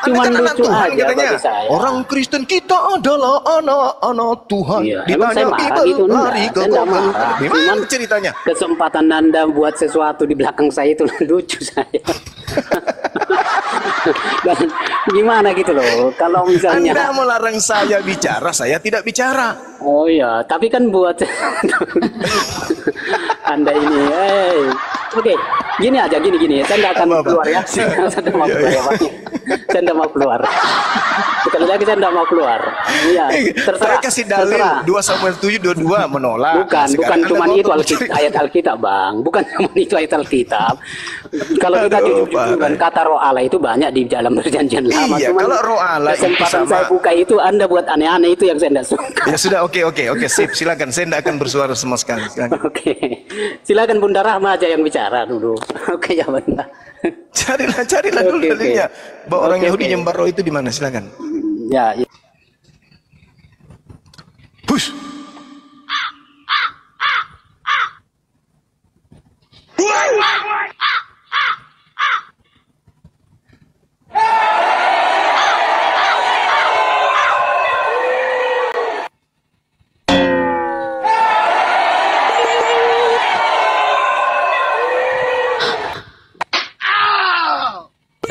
Cuman Anda kan anak lucu Tuhan aja katanya. bagi saya. Orang Kristen kita adalah anak-anak Tuhan. Iya, emang saya marah Bible, gitu enggak? lari ke Saya enggak Google. marah. Gimana Cuman ceritanya? kesempatan Anda buat sesuatu di belakang saya itu lucu saya. Dan gimana gitu loh, kalau misalnya Anda melarang saya bicara, saya tidak bicara. oh iya, tapi kan buat Anda ini, oke, gini aja, gini, saya nggak akan keluar ya, saya tidak mau keluar ya Pak. Saya tidak mau keluar. Sekali lagi saya tidak mau keluar. Iya, terserah. Saya kasih dalil terserah. 2 Samuel 7:22 menolak. Bukan cuma itu ayat Alkitab, Bang. Bukan cuma itu ayat Alkitab. Kalau kita jujur-jujuran, kata roh Allah itu banyak di dalam perjanjian lama. Iya, Cuman kalau roh Allah itu kesempatan sama. saya buka itu, Anda buat aneh-aneh itu yang saya tidak suka. Ya sudah, oke, sip, silakan. Saya tidak akan bersuara sama sekali. Silakan. Oke, silakan Bunda Rahma aja yang bicara dulu. Oke ya Bunda. Carilah dulu Oke, dalilnya. Bahwa orang Oke, Yahudi oke. nyembah roh itu di mana? Silakan. Ya. Push.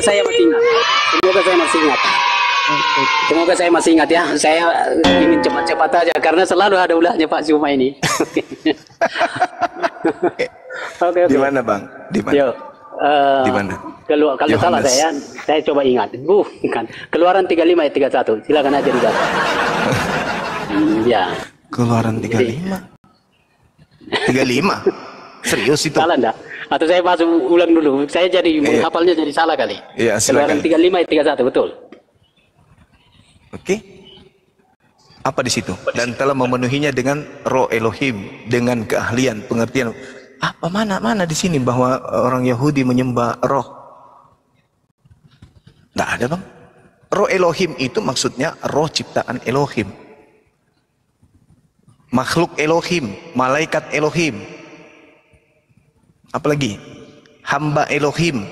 saya masih ingat. Semoga saya masih ingat. Semoga saya masih ingat ya. Saya ingin cepat-cepat aja karena selalu ada ulahnya Pak Zuma ini. Oke. Di mana Bang? Di mana? Yo, di mana? Kalau salah saya coba ingat. Bukan. Keluaran 35 ayat 31. Silakan aja dibaca. Ya. Keluaran 35. 35. Serius itu? Salah enggak? Atau saya masuk ulang dulu. Saya jadi menghafalnya jadi salah kali. Iya, silakan. Keluaran 35 ayat 31, betul. Oke. Apa di situ? Dan telah memenuhinya dengan roh Elohim, dengan keahlian, pengertian. Apa mana di sini bahwa orang Yahudi menyembah roh? Nggak ada Bang. Roh Elohim itu maksudnya roh ciptaan Elohim. Makhluk Elohim, malaikat Elohim. Apalagi? Hamba Elohim,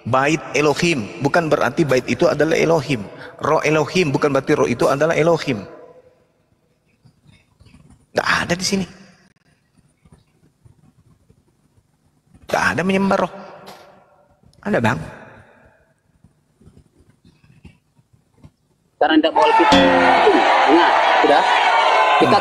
bait Elohim. Bukan berarti bait itu adalah Elohim. Roh Elohim bukan berarti roh itu adalah Elohim. Nggak ada di sini. Nggak ada menyembah roh. Ada Bang? Karena tidak mau kita ingat, sudah kita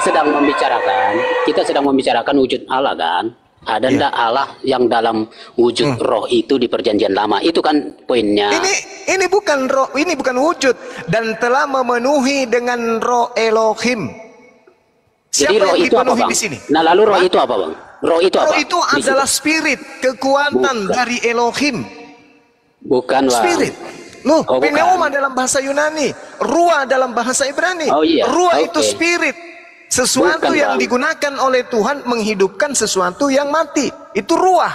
sedang membicarakan wujud Allah kan. Ada ndak Allah yang dalam wujud roh itu di perjanjian lama? Itu kan poinnya. Ini bukan roh, ini bukan wujud, dan telah memenuhi dengan roh Elohim. Jadi roh itu apa Bang? Di sini? Nah lalu roh itu apa Bang? Roh itu apa? Roh itu adalah spirit, kekuatan dari Elohim. Bukan Bang. Spirit. Loh, bukan. pneuma dalam bahasa Yunani, ruah dalam bahasa Ibrani. Oh iya. Ruah itu spirit. Sesuatu Bukan, yang Bang. digunakan oleh Tuhan menghidupkan sesuatu yang mati. Itu ruah.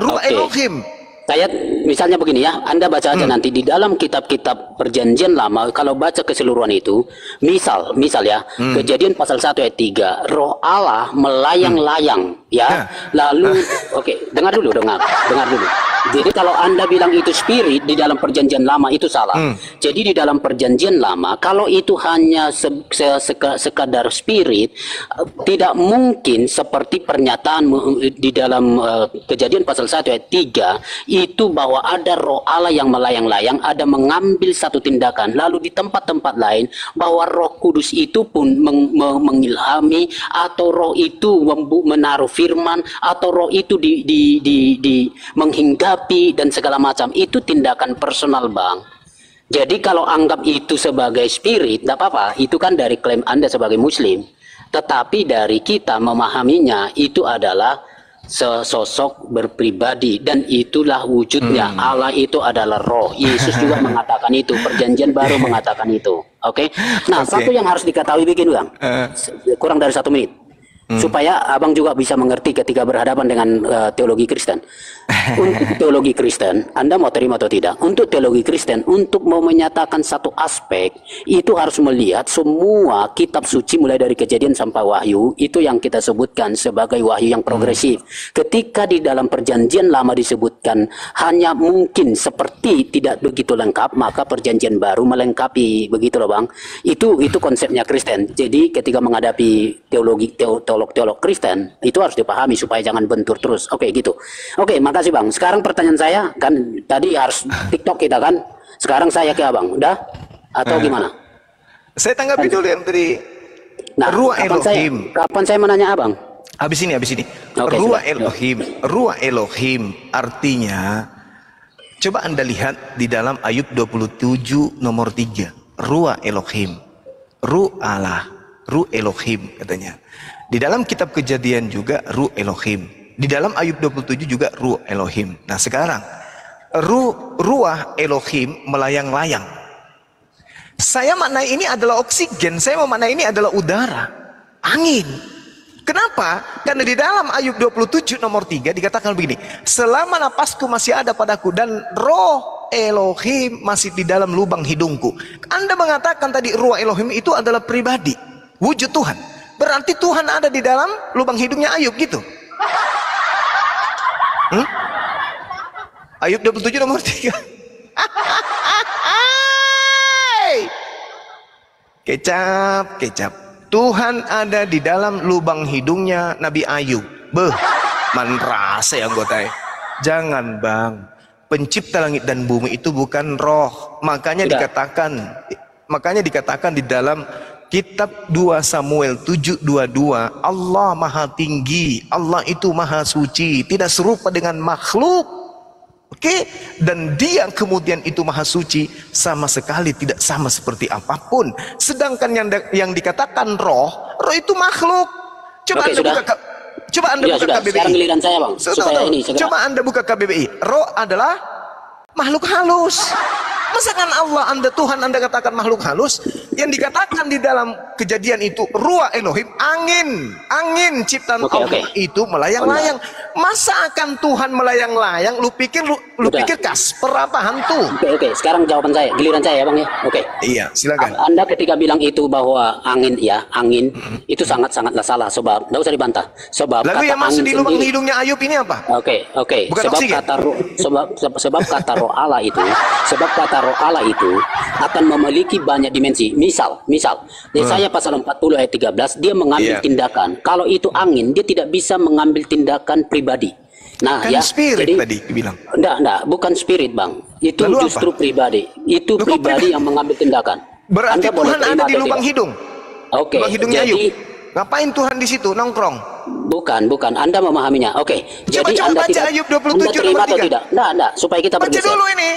Ruah Elohim. Saya misalnya begini ya, Anda baca aja nanti di dalam kitab-kitab perjanjian lama, kalau baca keseluruhan itu, misal ya, Kejadian pasal 1 ayat 3, roh Allah melayang-layang ya. Lalu dengar dulu. Jadi kalau Anda bilang itu spirit di dalam perjanjian lama itu salah. Jadi di dalam perjanjian lama kalau itu hanya sekadar spirit, tidak mungkin seperti pernyataan di dalam Kejadian pasal 1 ayat 3 itu bahwa ada roh Allah yang melayang-layang, ada mengambil satu tindakan, lalu di tempat-tempat lain bahwa Roh Kudus itu pun mengilhami, atau roh itu menaruh firman, atau roh itu menghinggapi dan segala macam. Itu tindakan personal Bang. Jadi kalau anggap itu sebagai spirit, tidak apa-apa, itu kan dari klaim Anda sebagai Muslim. Tetapi dari kita memahaminya itu adalah sesosok berpribadi, dan itulah wujudnya. Allah itu adalah roh. Yesus juga mengatakan itu, perjanjian baru mengatakan itu. Oke. Nah, satu yang harus diketahui begini Bang, kurang dari 1 menit, supaya abang juga bisa mengerti ketika berhadapan dengan teologi Kristen. Untuk teologi Kristen, Anda mau terima atau tidak? Untuk teologi Kristen, untuk mau menyatakan satu aspek, itu harus melihat semua kitab suci mulai dari Kejadian sampai Wahyu, itu yang kita sebutkan sebagai wahyu yang progresif. Ketika di dalam perjanjian lama disebutkan hanya mungkin seperti tidak begitu lengkap, maka perjanjian baru melengkapi, begitu loh Bang. Itu konsepnya Kristen. Jadi ketika menghadapi teolog Kristen, itu harus dipahami supaya jangan bentur terus. Oke, gitu. Oke, makasih Bang. Sekarang pertanyaan saya, kan tadi harus TikTok kita kan. Sekarang saya ke Abang, udah? Atau gimana? Saya tanggapi dulu yang tadi. Nah, Ruah Elohim. Kapan saya menanya Abang? Habis ini. Oke, Ruah silakan. Ruah Elohim artinya, coba Anda lihat di dalam Ayub 27 nomor 3. Ruah Elohim. Ruh Allah. Ruh Elohim katanya. Di dalam kitab Kejadian juga Ruh Elohim. Di dalam Ayub 27 juga Ruh Elohim. Nah sekarang Ruah Elohim melayang-layang. Saya maknai ini adalah oksigen. Saya memaknai ini adalah udara, angin. Kenapa? Karena di dalam Ayub 27 nomor 3 dikatakan begini, selama napasku masih ada padaku dan roh Elohim masih di dalam lubang hidungku. Anda mengatakan tadi Ruah Elohim itu adalah pribadi, wujud Tuhan. Berarti Tuhan ada di dalam lubang hidungnya Ayub gitu. Ayub 27 nomor 3. Kecap. Tuhan ada di dalam lubang hidungnya Nabi Ayub. Man rasa ya anggota. Jangan Bang. pencipta langit dan bumi itu bukan roh. Makanya dikatakan di dalam kitab 2 Samuel 7:22, Allah maha tinggi, Allah itu maha suci, tidak serupa dengan makhluk. Oke, dan dia kemudian itu maha suci, sama sekali tidak sama seperti apapun. Sedangkan yang dikatakan roh itu makhluk. Coba Anda buka KBBI. Sekarang giliran saya, Bang. Coba Anda buka KBBI. Roh adalah makhluk halus. Masakan Allah, Tuhan Anda katakan makhluk halus? Yang dikatakan di dalam Kejadian itu ruah Elohim, angin ciptaan Allah itu melayang-layang. Masa akan Tuhan melayang-layang? Lu pikir Kasper apa hantu? Oke. Sekarang jawaban saya, giliran saya ya, Bang ya. Oke. Iya, silakan. Anda ketika bilang itu bahwa angin itu sangat-sangatlah salah, sebab enggak usah dibantah. Sebab lalu yang masuk di lubang hidungnya Ayub ini apa? Oke. Bukan Sebab oksigen. sebab kata roh Allah itu akan memiliki banyak dimensi. Misal, Yesaya pasal 40 ayat 13, dia mengambil tindakan. Kalau itu angin, dia tidak bisa mengambil tindakan pribadi. Nah, kan ya, spirit jadi tadi dibilang. Enggak, bukan spirit, Bang. Itu lalu justru apa? pribadi. Itu Lalu pribadi yang mengambil tindakan. Berarti Tuhan ada di lubang hidung. Oke. Lubang hidungnya Jadi Ayub. Ngapain Tuhan di situ nongkrong? bukan. Anda memahaminya. Oke. Coba Anda baca tidak, Ayub 27 Anda terima nomor atau 3. tidak? Enggak, supaya kita Baca bergeser. dulu ini.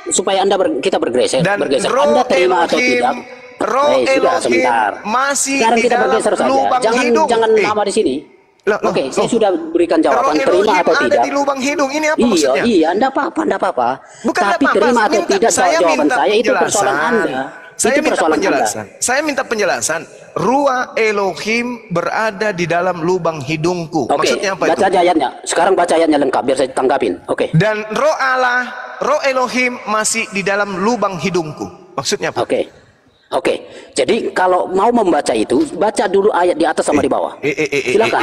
Supaya kita bergeser. Dan roh Anda terima atau Elohim, tidak? roh Sudah, Elohim sebentar. masih Sekarang di kita dalam bergeser saja. lubang Jangan hidung. lama di sini. Oke, saya sudah berikan Roh jawaban, terima Elohim atau ada tidak. di lubang hidung. Ini apa maksudnya? Iya, enggak apa-apa. Bukan Tapi apa-apa. terima atau tidak jawaban saya itu persoalan Anda. Saya Itu minta persoalan penjelasan. Saya minta penjelasan. Ruah Elohim berada di dalam lubang hidungku. Oke, Maksudnya apa baca itu? ayatnya. Sekarang baca ayatnya lengkap biar saya tanggapin. Oke. Dan roh Allah, roh Elohim masih di dalam lubang hidungku. Maksudnya apa? Oke. Jadi kalau mau membaca itu, baca dulu ayat di atas sama di bawah. Silakan.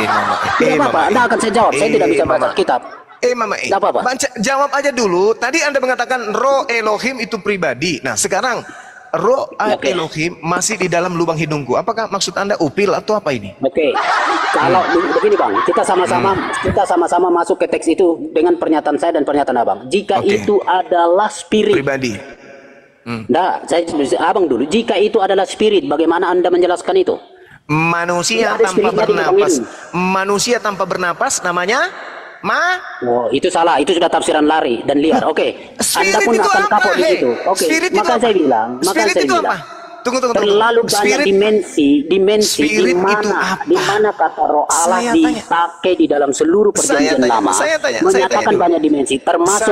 Tidak apa-apa. Anda akan saya jawab. Saya tidak bisa baca kitab. Mama Tidak apa-apa. Jawab aja dulu. Tadi Anda mengatakan roh Elohim itu pribadi. Nah, sekarang roh Elohim masih di dalam lubang hidungku. Apakah maksud Anda upil atau apa ini? Oke. Kalau begini, Bang, kita sama-sama masuk ke teks itu dengan pernyataan saya dan pernyataan Abang. Jika itu adalah spirit Pribadi. Nah, Abang dulu. Jika itu adalah spirit, bagaimana Anda menjelaskan itu? Manusia Tidak ada tanpa spiritnya di lubang bernapas. hidung. Manusia tanpa bernapas namanya Oh, itu salah. Itu sudah tafsiran lari dan liar. Oke. Anda pun akan kapok di situ. Oke. Maka saya bilang. Tunggu. Terlalu banyak dimensi di Spirit itu mana apa? kata roh Allah Saya dipakai di dalam seluruh perjanjian lama menyatakan banyak dimensi, termasuk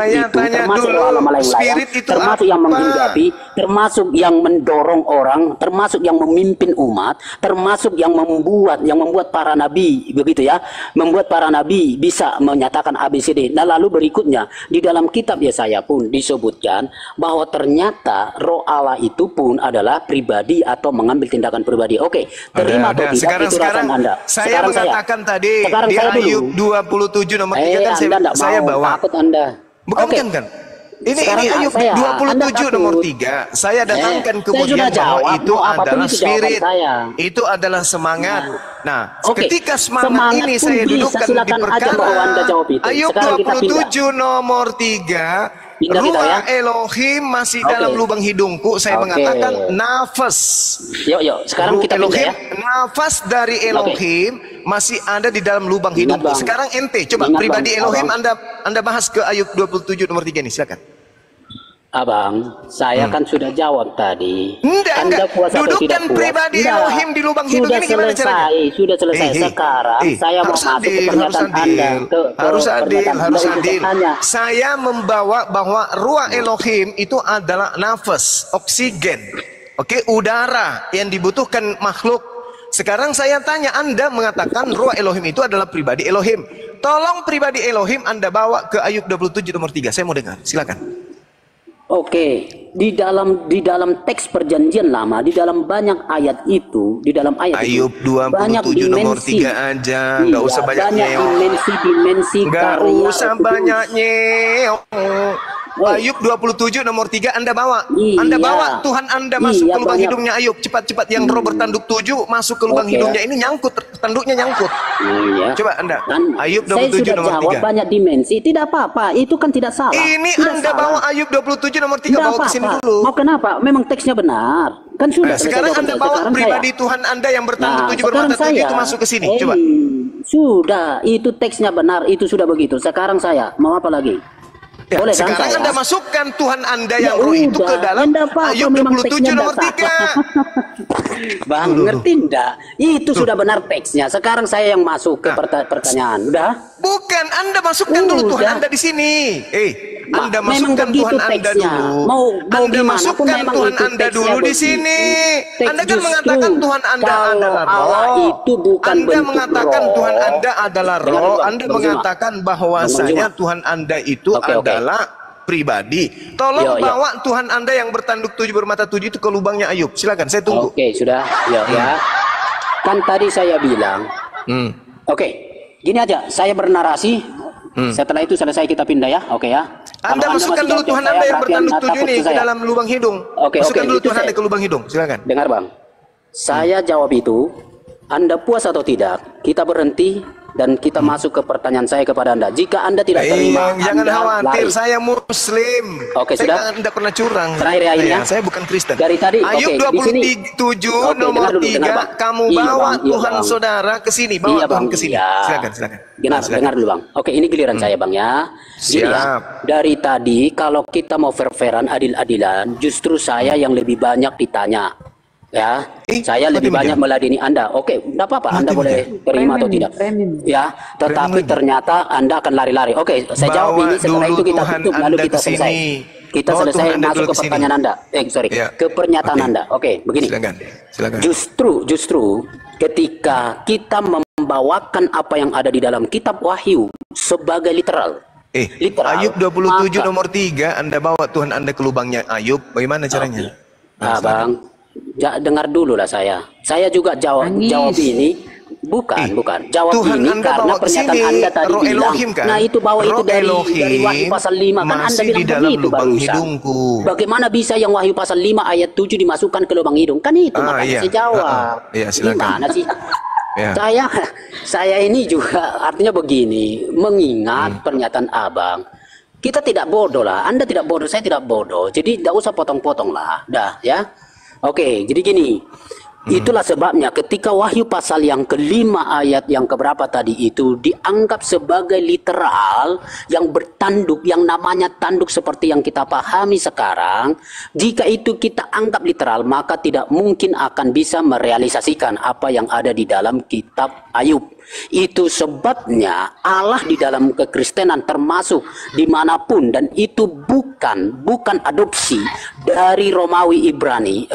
roh Allah melayang-layang, termasuk yang menghinggapi, termasuk yang mendorong orang, termasuk yang memimpin umat, termasuk yang membuat para nabi, begitu ya, membuat para nabi bisa menyatakan ABCD. Nah, lalu berikutnya di dalam kitab Yesaya pun disebutkan bahwa ternyata roh Allah itu pun adalah pribadi atau mengambil tindakan pribadi. Oke, terima atau tidak itu urusan Anda. Saya mengatakan tadi di Ayub 27 nomor 3 kan saya bawa. Takut Anda. Bukan kan? Ini Ayub 27 nomor 3. Saya datangkan kemudian bahwa itu adalah spirit. Itu adalah semangat. Nah, ketika semangat ini saya dudukkan di perkara Ayub 27 nomor 3. Ruah Elohim masih dalam lubang hidungku. Saya mengatakan nafas. Yuk, sekarang kita Elohim, nafas dari Elohim masih ada di dalam lubang hidungku. Sekarang ente coba pribadi Elohim Anda bahas ke Ayub 27 nomor 3 nih, silakan. Abang, saya kan sudah jawab tadi. Enggak. Dudukkan pribadi Elohim di lubang hidung ini gimana caranya? Sudah selesai. Sekarang saya mau masuk ke pernyataan Anda. Harus adil. Saya membawa bahwa ruah Elohim itu adalah nafas, oksigen. Oke, udara yang dibutuhkan makhluk. Sekarang saya tanya, Anda mengatakan ruah Elohim itu adalah pribadi Elohim. Tolong pribadi Elohim Anda bawa ke Ayub 27 nomor 3. Saya mau dengar. Silakan. Oke, di dalam teks perjanjian lama, di dalam banyak ayat itu, Ayub 27 nomor 3 aja, nggak usah banyaknya. Banyak dimensi nggak usah banyaknya. Ayub 27 nomor 3 Anda bawa. Iya. Anda bawa Tuhan Anda masuk Iya, ke lubang banyak. hidungnya Ayub. Cepat-cepat yang roh bertanduk 7 masuk ke lubang hidungnya. Ini nyangkut, tanduknya nyangkut. Iya. Coba Anda. Dan Ayub saya 27 sudah nomor jawab 3. banyak dimensi, tidak apa-apa. Itu kan tidak salah. Ini tidak Anda salah. bawa Ayub 27 nomor 3 Tidak bawa ke sini apa-apa. dulu. Mau kenapa? Memang teksnya benar. Kan sudah selesai Sekarang jawaban Anda saya. bawa Sekarang pribadi saya. Tuhan Anda yang bertanduk 7 sekarang bermata 7 itu saya. masuk ke sini. Coba. Sudah, itu teksnya benar, itu sudah begitu. Sekarang saya mau apa lagi? Ya, Boleh kan sekarang saya? Anda masukkan Tuhan Anda Ya yang roh itu ke udah, dalam enggak apa-apa, Ayub memang 27 teksnya nomor enggak 3. Bang, ngerti enggak? Itu sudah benar teksnya. Sekarang saya yang masuk ke pertanyaan. Udah? Bukan, Anda masukkan dulu Tuhan Udah. Anda di sini. Anda Memang masukkan begitu Tuhan Anda teksnya. dulu. Mau Anda gimana pun masukkan memang Tuhan itu Anda teksnya dulu di begitu. sini. Teks Anda kan justru mengatakan Tuhan Anda kalau adalah Allah roh. itu bukan Anda bentuk mengatakan roh. Tuhan Anda adalah Dengar roh. dulu, Anda Bang Zuma. mengatakan bahwasanya Tuhan Anda itu Oke. adalah pribadi. Tolong Yo. bawa Tuhan Anda yang bertanduk 7 bermata 7 itu ke lubangnya Ayub. Silakan, saya tunggu. Oke, sudah. Ya. Kan tadi saya bilang. Oke, gini aja. Saya bernarasi. Setelah itu selesai kita pindah ya. Oke ya. Anda Kalau masukkan masih dulu jawab Tuhan saya, Anda yang berarti bertanduk Anda 7 takut ini ke ke saya. dalam lubang hidung. Oke, Masukkan dulu itu Tuhan Anda saya. ke lubang hidung. Silakan. Dengar Bang, saya jawab itu, Anda puas atau tidak, kita berhenti dan kita masuk ke pertanyaan saya kepada Anda. Jika Anda tidak terima, Jangan Anda khawatir, lari. saya Muslim. Oke, Saya sudah. tidak pernah curang. Terakhir ya ini ya. Saya bukan Kristen. Dari tadi, Ayub oke, di sini. 27 Oke, nomor dengar dulu, 3, dengar, Bang. kamu Iya, bawa Bang, iya, Tuhan Bang. saudara ke sini, bawa Iya, Tuhan Bang, ke sini. iya. Silakan. Dengar dulu Bang. Oke, ini giliran saya Bang ya. Gini ya. Siap. Dari tadi kalau kita mau fair-fairan, adil-adilan, justru saya yang lebih banyak ditanya. Ya, saya lebih mati banyak meladeni Anda. Oke, enggak apa-apa. Anda boleh terima atau tidak. Ya, tetapi ternyata Anda akan lari-lari. Oke, saya jawab Bawa ini. Setelah dulu itu kita Tuhan tutup, lalu Anda kita ke selesai. sini. Kita Bawa selesai Tuhan Anda masuk dulu ke ke sini. pertanyaan Anda. Ya. Ke pernyataan Oke. Anda. Oke, begini. Silakan. Justru ketika kita membawakan apa yang ada di dalam kitab Wahyu sebagai literal. Ayub 27 nomor 3, Anda bawa Tuhan Anda ke lubangnya Ayub. Bagaimana caranya? Bang, dengar dulu lah saya. Saya juga jawab ini. Bukan. Jawab Tuhan ini Anda karena bawa ke pernyataan sini, Anda tadi roh bilang. Elohim kan? Nah itu bawa itu Roh dari Elohim Wahyu pasal 5 kan Anda masih bilang di dalam begitu lubang barusan. hidungku. Bagaimana bisa yang Wahyu pasal 5 ayat 7 dimasukkan ke lubang hidung? Kan itu makanya iya. saya jawab. Iya, silakan. Gimana sih? Ya. Saya ini juga artinya begini, mengingat pernyataan Abang. Kita tidak bodoh lah, Anda tidak bodoh, saya tidak bodoh. Jadi tidak usah potong-potong lah, dah ya. Oke, jadi gini. Itulah sebabnya ketika Wahyu pasal yang kelima ayat yang keberapa tadi itu dianggap sebagai literal yang bertanduk, yang namanya tanduk seperti yang kita pahami sekarang. Jika itu kita anggap literal, maka tidak mungkin akan bisa merealisasikan apa yang ada di dalam kitab Ayub. Itu sebabnya Allah di dalam kekristenan termasuk dimanapun, dan itu bukan adopsi dari Romawi Yunani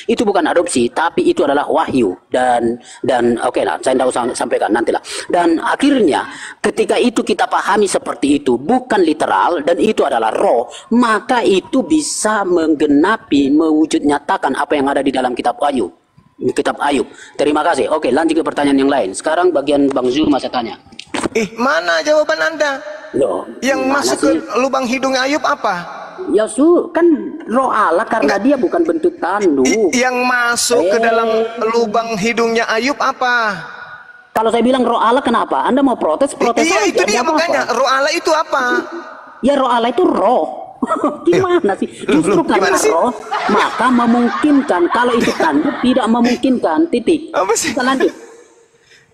itu bukan adopsi, tapi itu adalah wahyu dan oke lah, saya tidak usah sampaikan nantilah. Dan akhirnya ketika itu kita pahami seperti itu, bukan literal dan itu adalah roh, maka itu bisa menggenapi, mewujud nyatakan apa yang ada di dalam kitab Wahyu. Kitab Ayub. Terima kasih. Oke, lanjut ke pertanyaan yang lain. Sekarang bagian Bang Zuma saya tanya. Mana jawaban Anda? Loh, Yang masuk ke lubang hidung Ayub apa? Ya kan roh Allah karena dia bukan bentuk tanduk. Yang masuk ke dalam lubang hidungnya Ayub apa? Kalau saya bilang roh Allah, kenapa? Anda mau protes Iya, aja, itu dia nggak makanya. apa-apa. Roh Allah itu apa? Ya roh Allah itu roh. Gimana sih? Justru karena gimana sih? roh, maka memungkinkan. Kalau itu tanduk tidak memungkinkan. Titik. Apa sih? Kita lanjut.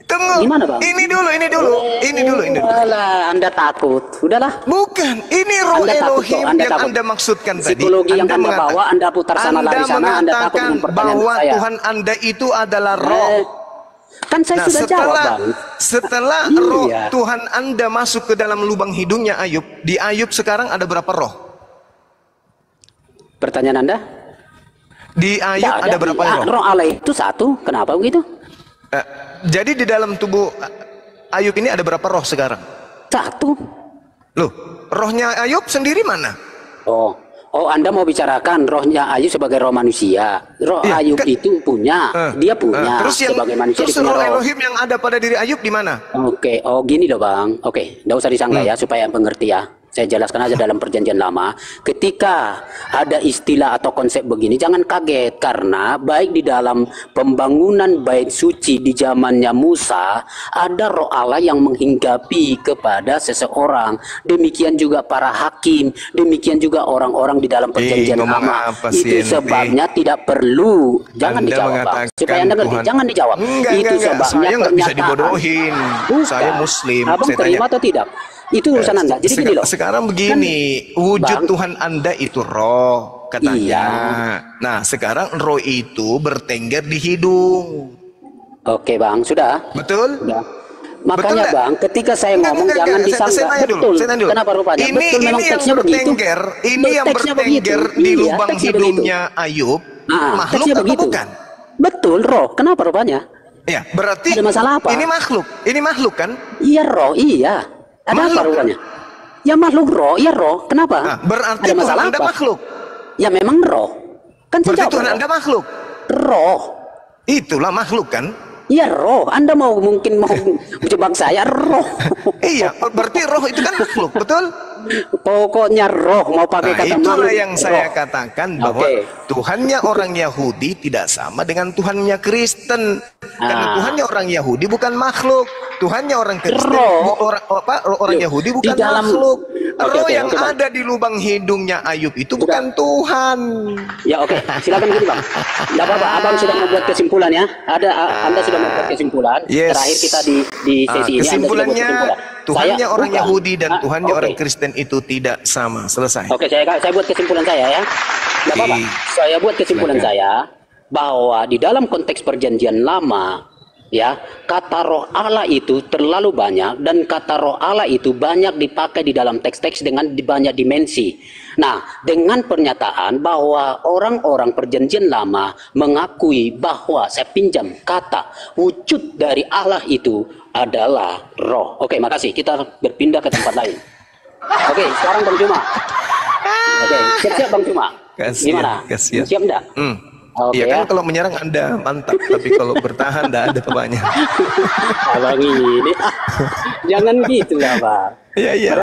Tunggu. Gimana, Bang? Ini dulu. Alah, Anda takut. Udahlah. Bukan, ini roh Anda takut kok, Elohim Anda yang takut. Anda maksudkan tadi. Psikologi yang Anda bawa, Anda putar sana lari sana, Anda takut mengatakan dengan pertanyaan bahwa saya. Tuhan Anda itu adalah roh. Kan saya sudah jawab, Bang. Setelah Iya. roh Tuhan Anda masuk ke dalam lubang hidungnya Ayub, di Ayub sekarang ada berapa roh? Pertanyaan Anda? Di Ayub ada berapa roh? Roh Allah itu satu. Kenapa begitu? Jadi di dalam tubuh Ayub ini ada berapa roh sekarang? Satu. Loh, rohnya Ayub sendiri mana? Oh, Anda mau bicarakan rohnya Ayub sebagai roh manusia. Roh Iya, Ayub itu punya, dia punya terus sebagai manusia. Terus dia punya roh roh. Elohim yang ada pada diri Ayub di mana? Oke, gini loh Bang. Oke, nggak usah disangka ya supaya mengerti ya. Saya jelaskan aja dalam perjanjian lama, ketika ada istilah atau konsep begini, jangan kaget, karena baik di dalam pembangunan bait suci di zamannya Musa, ada roh Allah yang menghinggapi kepada seseorang. Demikian juga para hakim, demikian juga orang-orang di dalam perjanjian lama. Itu sebabnya tidak perlu, jangan dijawab, Bang. Supaya Anda ngerti, jangan dijawab. Itu sebabnya saya nggak bisa pernyataan. dibodohin. Saya Muslim. Abang saya terima atau tidak? Itu urusan Anda. Jadi gini loh. Sekarang begini, wujud Bang, Tuhan Anda itu roh, katanya. Iya. Nah, sekarang roh itu bertengger di hidung. Oke, Bang, sudah. Betul? Sudah. Makanya Betul, Bang, ketika saya ngomong jangan disanggah. Betul. Kenapa rupanya? Betul, memang teksnya begitu. Ini yang bertengger di lubang hidungnya Ayub, makhluk teksnya atau begitu. bukan? Betul, roh. Kenapa rupanya? Ya, berarti Ada masalah apa? ini makhluk. Ini makhluk kan? Iya, roh. Iya. Ada Makhluk, apa rupanya? Ya makhluk roh. Iya, roh. Kenapa? Nah, berarti ada Tuhan masalah Anda apa? makhluk. Ya memang roh. Kan saya Berarti jawab Tuhan roh. Anda makhluk. Roh. Itulah makhluk kan? Iya, roh. Anda mungkin mau jebak saya, roh. Iya, berarti roh itu kan makhluk, betul? Pokoknya roh, mau pakai kata itulah makhluk, yang saya roh. katakan bahwa Tuhannya orang Yahudi tidak sama dengan Tuhannya Kristen. Karena Tuhannya orang Yahudi bukan makhluk. Tuhannya orang Kristen, orang Yahudi bukan makhluk. Roh yang ada di lubang hidungnya Ayub itu bukan Tuhan. Ya oke, silakan gini Bang. Tidak apa-apa, Abang sudah membuat kesimpulan ya. Anda sudah membuat kesimpulan. Yes. Terakhir kita di sesi ini kesimpulannya, Tuhannya orang bukan. Yahudi dan Tuhannya orang Kristen itu tidak sama. Selesai. Oke, saya buat kesimpulan saya ya. Tidak apa-apa. Saya buat kesimpulan saya bahwa di dalam konteks perjanjian lama, ya, kata roh Allah itu terlalu banyak, dan kata roh Allah itu banyak dipakai di dalam teks-teks dengan banyak dimensi. Nah, dengan pernyataan bahwa orang-orang perjanjian lama mengakui bahwa, saya pinjam kata, wujud dari Allah itu adalah roh. Oke, makasih. Kita berpindah ke tempat lain. Oke, sekarang Bang Cuma. Oke, siap-siap Bang Cuma. Gimana? Siap enggak? Iya kan, kalau menyerang Anda mantap, tapi kalau bertahan enggak ada apa-apanya. Abang ini jangan gitu lah Bang. Iya.